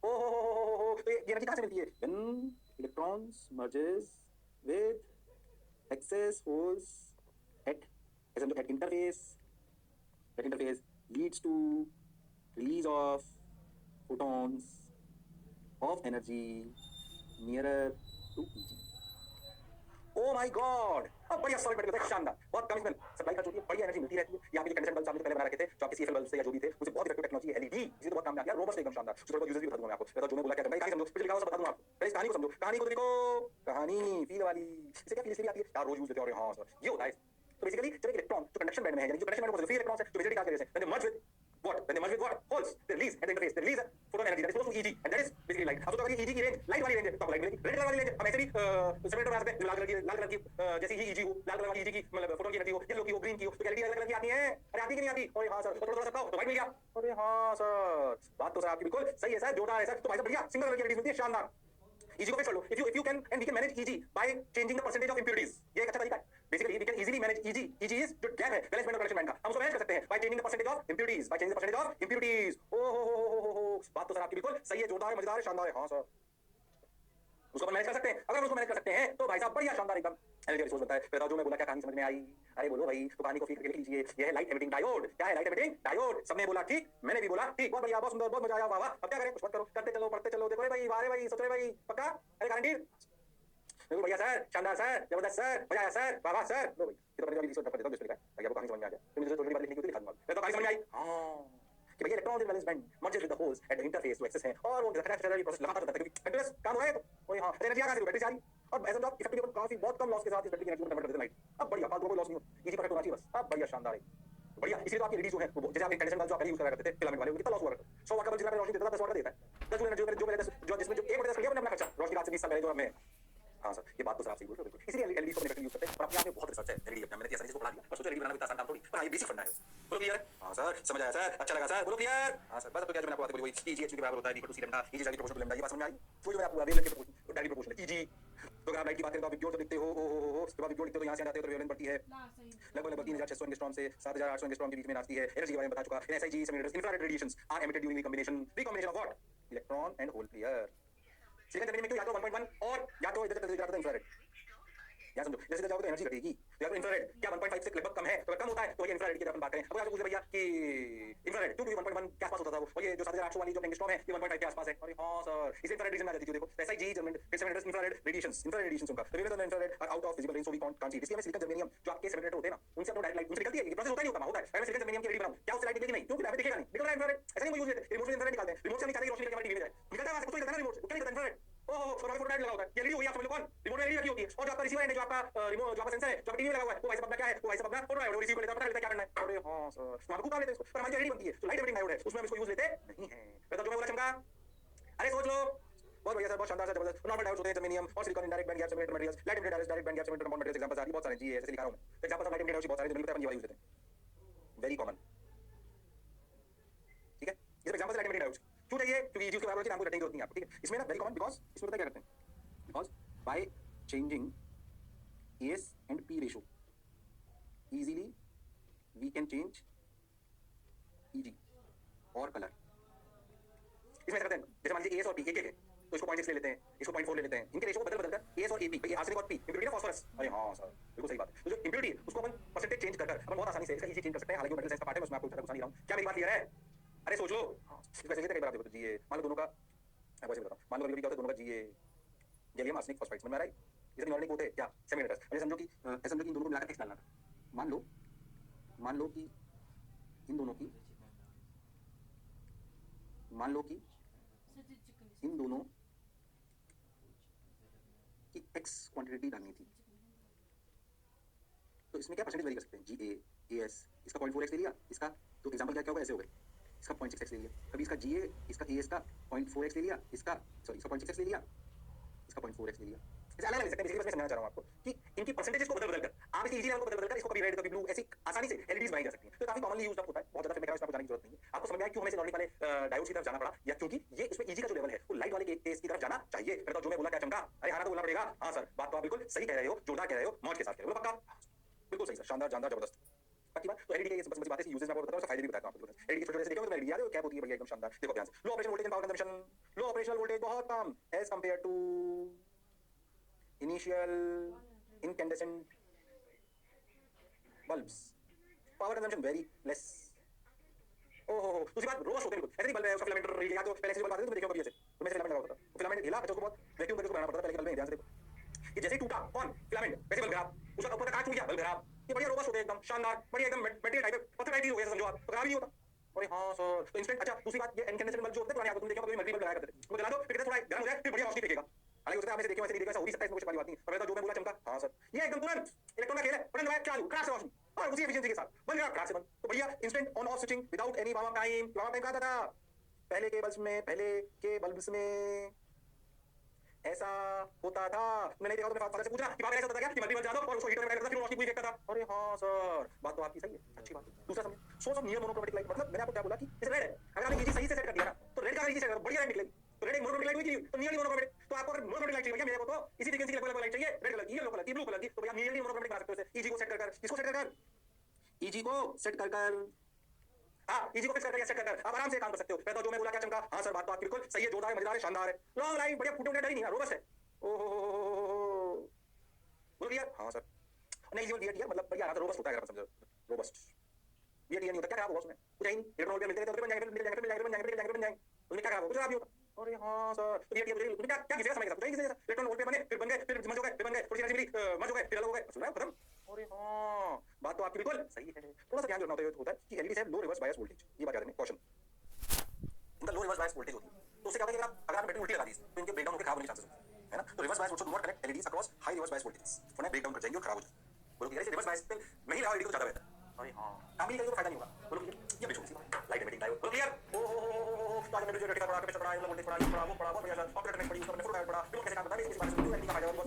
ओ हो, तो ये एनर्जी कहां से मिलती है, when electrons merges with excess holes at interface leads to release of photons of energy nearer to EG। Oh my god, अब बढ़िया सॉलिड मटेरियल है, शानदार, बहुत कम इसमें सप्लाई खर्च होती है, बढ़िया एनर्जी मिलती रहती है। यहाँ पे कंडेंसर बल्ब आपने पहले बना रखे थे, जो आपके सीएफएल बल्ब से या जो भी थे, उसे बहुत इफेक्टिव टेक्नोलॉजी है एलईडी, इसी तो बहुत काम में आ गया, रोबस्ट एकदम शानदार। सुपर यूजर्स भी बता दूंगा मैं आपको, तो जो मैं बोला क्या करना है, कहानी समझो, पिछले लिखा हुआ सब बता दूंगा आपको, पहले इस कहानी को समझो, कहानी को देखो, कहानी फील वाली, इसे क्या फील इसलिए आती है यार, रोज यूज लेते हो, हां सर ये होता है। तो बेसिकली जब एक इलेक्ट्रॉन जो कंडक्शन बैंड में है, यानी जो कंडक्शन बैंड में फ्री इलेक्ट्रॉन्स है, जो मेजॉरिटी चार्ज कैरियर्स है, when they merge with what, holes, they release at the interface, they release a photon energy that is close to EG, and that is basically light। अब तो अगर ये EG की रेंज लाइट वाली रेंज है तो आपको लाइट मिलेगी, रेड कलर वाली रेंज है, हम ऐसे भी सेपरेटर बना सकते हैं, लाल कलर की जैसे ही EG हो, लाल कलर वाली EG की मतलब फोटोन की एनर्जी हो, येलो की हो, ग्रीन की हो, तो एलईडी अलग कलर की आती है, अरे आती कि नहीं आती, अरे हां सर, थोड़ा सा तो व्हाइट मिल गया, अरे हां सर, बात तो सर आपकी बिल्कुल सही है सर, जोरदार है सर, तो भाई साहब बढ़िया सिंगल कलर की एलईडी मिलती है, शानदार। EG को फिक्स कर लो, if you can, and we can manage EG by changing the percentage of impurities, ये एक अच्छा तरीका है। Basically we can easily manage EG is जो गैप है वैलेंस बैंड और कंडक्शन बैंड का, हम उसको मैनेज कर सकते हैं by changing the percentage of impurities, ओ बात तो सर आपकी बिल्कुल सही है, जोरदार है, मजेदार है, शानदार है, हां सर उसको अपन मैनेज कर सकते हैं। अगर हम उसको मैनेज कर सकते हैं तो भाई साहब बढ़िया शानदार एकदम एनर्जी रिसोर्स बनता है। बताओ जो मैं बोला क्या कहानी समझ में आई, अरे बोलो भाई, तो कहानी को फील करके लिख लीजिए, ये है लाइट एमिटिंग डायोड। क्या है लाइट एमिटिंग डायोड, सबने बोला ठीक, मैंने भी बोला ठीक, बहुत बढ़िया, बहुत सुंदर, बहुत मजा आया, वाह वाह। अब क्या करें, कुछ मत करो, करते चलो, पढ़ते चलो, देखो भाई, वाह रे भाई, सोच रहे भाई, पक्का, अरे गारंटी। बिल्कुल बढ़िया सर, शानदार सर, जबरदस्त सर, मजा आया सर, वाह वाह सर। लो भाई, ये तो मैंने अभी रिसर्च कर देता हूँ, लिखा है ताकि आपको कहानी समझ में आ जाए। फिर मुझे थोड़ी बात लिखनी होती है, लिखा दूंगा। मैं तो कहानी समझ में आई। हाँ, कि भैया electron valence band merges with the holes at the interface to access है और वो डिस्क्रिप्टिव प्रोसेस लगातार होता है क्योंकि कंटीन्यूअस काम हो रहा है तो वही हाँ एनर्जी कहां से बैटरी से आ रही और एज ऑफ इफेक्टिव काफी बहुत कम लॉस के साथ इस बैटरी की एनर्जी को कन्वर्ट कर देते हैं लाइट। अब बढ़िया फालतू कोई लॉस नहीं हो, इजी परफेक्ट होना चाहिए बस। अब बढ़िया शानदार है, बढ़िया। इसलिए तो आपकी एलईडी जो है वो जैसे आप इंटेंशन बल्ब जो आप पहले यूज करा करते थे फिलामेंट वाले, वो कितना लॉस हुआ करता है। 100 वाट का बल्ब जितना रोशनी देता था 10 वाट का देता है। 10 यूनिट जो मेरे जो जिसमें जो 1 वाट का अपना खर्चा रोशनी आज से 20 साल पहले जो हमें। हाँ सर, ये बात तो सर आप सही बोल रहे हो बिल्कुल। इसलिए एलईडी को यूज करते हैं और अपने आप में बहुत रिसर्च है एलईडी अपना। मैंने ऐसा चीज को पढ़ा दिया और सोचो एलईडी बनाना इतना आसान काम थोड़ी, पर ये बेसिक फंडा है। बोलो क्लियर है? हाँ सर, समझ आया सर, अच्छा लगा सर, बोलो क्लियर। हाँ सर, बस अब तो क्या जो मैंने आपको बात बोली वही EG के बराबर होता है d/c lambda, EG directly proportional to lambda. ये बात समझ में आई? वो जो मैं आपको वेवलेंथ के डायरेक्टली प्रोपोर्शनल EG। तो अगर आप लाइट की बात करें तो आप विबग्योर लिखते हो, जब आप विबग्योर लिखते हो तो यहाँ से जाते हो तो वेवलेंथ बढ़ती है लगभग 3600 एंगस्ट्रॉम से 7800 एंगस्ट्रॉम के बीच में नाचती है। एनर्जी के बारे में बता चुका। In SiG semiconductors infrared radiations are emitted during recombination of what? Electron and hole pair. Silicon जमीन में क्यों या तो 1.1 और या तो इधर जाता है इंफ्रारेड। या समझो जैसे जाओगे तो एनर्जी घटेगी। तो यार इंफ्रारेड क्या 1.5 से लगभग कम है, तो कम होता है तो ये इंफ्रारेड की अपन बात करें। अब आपको पूछे भैया कि इंफ्रारेड 2 to 1.1 के आसपास होता था वो, और ये जो 7800 वाली जो एंगस्ट्रॉम है ये 1.5 के आसपास है। अरे हां सर, इसे इंफ्रारेड रीजन में आ जाती है। देखो SiG सेमीकंडक्टर्स इंफ्रारेड रेडिएशंस उनका wavelength of infrared are out of visible range, so we can't see. इसलिए हमें सिलिकॉन जर्मेनियम जो आपके सेमीकंडक्टर होते हैं ना उनसे अपना डायरेक्ट लाइट उनसे निकलती है। ये प्रोसेस होता ही नहीं होता है। अगर मैं सिलिकॉन जर्मेनियम की एलईडी बनाऊं क्या उससे लाइट निकलेगी? नहीं, क्योंकि लाइट दिखेगा नहीं, निकल रहा है इंफ्रारेड। ऐसा नहीं कोई यूज है रिमोट से इंफ्रारेड निकालते हैं, रिमोट से निकालते हैं रोशनी निकल के हमारी टीवी में जाए, निकलता है उसको निकलता है ना रिमोट से, क्या निकलता है इंफ्रारेड। ओहो, और फोटो डायरेक्ट लगा होता है। ये एलईडी हो गई, आप समझ लो कौन रिमोट में एलईडी रखी होती है और जो आपका रिसीवर है जो आपका रिमोट जो आपका सेंसर है जो आपका टीवी में लगा हुआ है वो भाई साहब अपना क्या है, वो भाई साहब अपना फोटो डायोड वो रिसीव कर लेता है, पता लगता है क्या करना है। अरे हां सर, स्मार्ट को काम लेते हैं इसको, पर हमारी एलईडी बनती है तो लाइट एमिटिंग डायोड है उसमें हम इसको यूज लेते नहीं है। तो जो मैं बोला चमका, अरे सोच लो। बहुत बढ़िया सर, बहुत शानदार सर, जबरदस्त। नॉर्मल डायोड्स होते हैं जर्मेनियम और silicon indirect band gap semiconductor materials, light emitted direct band gap semiconductor compound materials. Examples आ रही बहुत सारे जी ऐसे लिखा रहा हूं। Examples of light emitted diodes बहुत सारे जो मिलते हैं अपन ये वाला यूज लेते हैं, वेरी कॉमन। ठीक है, ये एग्जांपल्स लाइट एमिटेड डायोड्स क्यों चाहिए? क्योंकि ये चीज के बारे में नाम को रटने की जरूरत नहीं है आपको। ठीक है, इसमें ना वेरी कॉमन बिकॉज़ इसमें पता क्या करते हैं, because by changing AS and P ratio easily we can change EG और कलर। इसमें ऐसा करते हैं जैसे मान लीजिए AS और P एक है तो इसको 0.6 ले लेते हैं, इसको 0.4 ले लेते हैं, इनके रेशियो को बदल कर AS और AP भाई आर्सेनिक और P इम्प्योरिटी ना फास्फोरस। अरे हां सर, बिल्कुल सही बात है। तो जो इम्प्योरिटी उसको अपन परसेंटेज चेंज कर अपन बहुत आसानी से इसका EG चेंज कर सकते हैं। हालांकि वो मेटल साइंस का पार्ट है, मैं उसमें आपको इतना घुसा नहीं रहा हूं। क्या मेरी बात क्लियर है? अरे सोच लो। हां, वैसे लेते हैं कई बार आप देखो तो GA मान लो दोनों का, मैं वैसे बताऊं, मान लो कभी क्या होता है दोनों का GA गैलियम आर्सेनिक फॉस्फाइड समझ में आ रहा है? ये सब इनऑर्गेनिक होते हैं क्या सेमीकंडक्टर्स। मुझे समझो कि ऐसा समझो कि इन दोनों को मिलाकर टेक्स्ट डालना था। मान लो कि इन दोनों की मान लो कि इन दोनों की x क्वांटिटी डालनी थी तो इसमें क्या परसेंटेज वेरी कर सकते हैं? GA AS इसका 0.4x ले लिया, इसका तो एग्जांपल क्या होगा ऐसे हो गए, इसका 0.6x ले लिया, कभी इसका GA इसका AS का 0.4x ले लिया, इसका 0.6x ले लिया, इसका 0.4x ले लिया। ऐसे अलग अलग ले सकते हैं। बेसिकली मैं समझाना चाह रहा हूं आपको कि इनकी परसेंटेजेस को बदल कर आप इसे इजी लेवल को बदल कर इसको कभी रेड कभी ब्लू ऐसी आसानी से एलईडीज बनाई जा सकती हैं। तो काफी कॉमनली यूज्ड अप होता है, बहुत ज्यादा फिर मैं इसमें बताने की जरूरत नहीं है। आपको समझ में आया क्यों हमें नॉर्मल वाले डायोड्स की तरफ जाना पड़ा, या क्योंकि ये उसमें ईजी का जो लेवल है वो लाइट वाले केस की तरफ जाना चाहिए। फिर तो जो मैं बोला क्या चमका? अरे हां तो बोलना पड़ेगा। हां सर, बात तो आप बिल्कुल सही कह रहे हो, जोरदार कह रहे हो, मौज के साथ कह रहे हो, पक्का बिल्कुल सही सर, शानदार जानदार जबरदस्त पक्की बात। तो एलईडी के ये बस बातें यूजेस में आपको बताता हूं, फायदे भी बताता हूं आपको। एलईडी के छोटे से देखो तो एलईडी याद है क्या होती है भैया, एकदम शानदार। देखो ध्यान से, low operation voltage and power consumption, low operational voltage बहुत कम as compare to initial incandescent bulbs, power consumption very less। ओहो, दूसरी बात रोबस्ट होते हैं बिल्कुल। ऐसे ही बल्ब है उसका फिलामेंट या तो पहले से बल्ब आते थे तुम देखो कभी ऐसे, तो मैं फिलामेंट लगा होता था, तो फिलामेंट हिला अच्छा उसको बहुत वैक्यूम करके उसको बनाना पड़ता था पहले के बल्ब में। ध्यान से देखो ये जैसे ही टूटा कौन फिलामेंट वैसे बल्ब खराब, उसका ऊपर का कांच टूट गया बल्ब खराब। ये बढ़िया रोबस्ट होते हैं एकदम शानदार, बढ़िया एकदम मटेरियल टाइप पत्थर टाइप हो गया समझो आप, तो खराब ही होता। अरे हां सर, तो इंस्टेंट। अच्छा दूसरी बात ये इनकैंडेसेंट बल्ब जो होते हैं पुराने आपको तुम देखो कभी मल्टीपल लगाया करते थे, वो जला दो फिर थोड़ा गर्म हो जाए फिर बढ़िया रोशनी फेंकेगा। हालांकि उसका आपने देखिए वैसे नहीं देखा, ऐसा हो भी सकता है, इसमें कुछ बड़ी बात नहीं। पर मैं तो जो मैं बोला चमका, हां सर ये एकदम तुरंत इलेक्ट्रॉन का खेल है, बटन दबाया चालू खराब से रोशनी और उसी एफिशिएंसी के साथ बंद गया खराब से बंद। तो भैया instant on off switching without any warm up time. Warm up time कहां था? पहले के बल्ब्स में ऐसा होता था। मैंने देखा तो मैं फादर से पूछा कि बाबा ऐसा होता था क्या कि मल्टीपल जादो और उसको हीटर में करता था फिर रोशनी पूरी फेंकता था। अरे हां सर, बात तो आपकी सही है, अच्छी बात है। दूसरा समझ source of near monochromatic light, मतलब मैंने आपको क्या बोला कि जैसे रेड है, अगर आपने ईजी सही से सेट कर दिया ना तो रेड का ईजी सेट कर बढ़िया लाइट निकलेगी। तो रेड एक मोनोक्रोमैटिक लाइट हुई थी तो नियरली मोनोक्रोमैटिक। तो आपको अगर मोनोक्रोमैटिक लाइट चाहिए भैया, मेरे को तो इसी फ्रीक्वेंसी की लगभग लाइट चाहिए, रेड कलर की, येलो कलर की, ब्लू कलर की, तो भैया नियरली मोनोक्रोमैटिक बना सकते हो इसे। ईजी को सेट कर इसको सेट कर ईजी को सेट कर हाँ ईजी को फिक्स कर सेट कर आप आराम से काम कर सकते हो। मैं तो जो मैं बोला क्या चमका? हाँ सर, बात तो आपकी बिल्कुल सही है, जोरदार है, मजेदार है, शानदार है, लॉन्ग लाइन बढ़िया, फूटे उठे डर ही नहीं है, रोबस्ट है। ओहो बोलो क्लियर? हाँ सर, नहीं इजी क्लियर मतलब बढ़िया आराम से रोबस्ट होता है, अगर आप समझो रोबस्ट। ये नहीं होता क्या खराब होगा उसमें? कुछ नहीं, इलेक्ट्रॉन पे मिलते रहते हैं, बन जाएंगे, मिल जाएंगे, बन जाएंगे, बन जाएंगे, उसमें क्या खराब होगा? कुछ खराब नहीं होता। अरे हाँ सर, तो ये मुझे क्या क्या घिसेगा समय के साथ, बताइए घिसेगा। इलेक्ट्रॉन वोल्ट पे बने, फिर बन गए, फिर मर्ज हो गए, फिर बन गए, थोड़ी सी एनर्जी मिली, मर्ज हो गए, फिर अलग हो गए, सुन रहे हैं खत्म। अरे हाँ, बात तो आपकी बिल्कुल सही है। थोड़ा सा ध्यान रखना होता है कि एलईडी से लो रिवर्स बायस वोल्टेज, ये बात याद रखनी, कॉशन। इनका लो रिवर्स बायस वोल्टेज होती है, तो उससे क्या होता है कि अगर आप बैटरी उल्टी लगा दी तो इनके ब्रेकडाउन होकर खराब होने के चांसेस होते हैं, है ना। तो reverse bias voltage not connect LEDs across high reverse bias voltage, वरना ब्रेकडाउन कर जाएंगे और खराब हो जाएंगे। बोलो कि यार इसे रिवर्स बायस पे नहीं लगाओ एलईडी को ज्यादा बेहतर। अरे हाँ, काम भी नहीं करेंगे तो फायदा नहीं होगा। बोलो कि ये भी छोटी सी बात है, लाइट एमिटिंग डायोड। बोलो क्लियर। ओ तो आज मैंने जो रेटिका पढ़ा, कैपेसिटर पढ़ा, वोल्टेज पढ़ा, ये पढ़ा, वो पढ़ा, बहुत बढ़िया सर। ऑपरेटर कनेक्ट पढ़ी, उसका मैंने फुल डायोड पढ़ा, बिल्कुल कैसे काम करता है, इसके बारे में एलईडी का फायदा और बहुत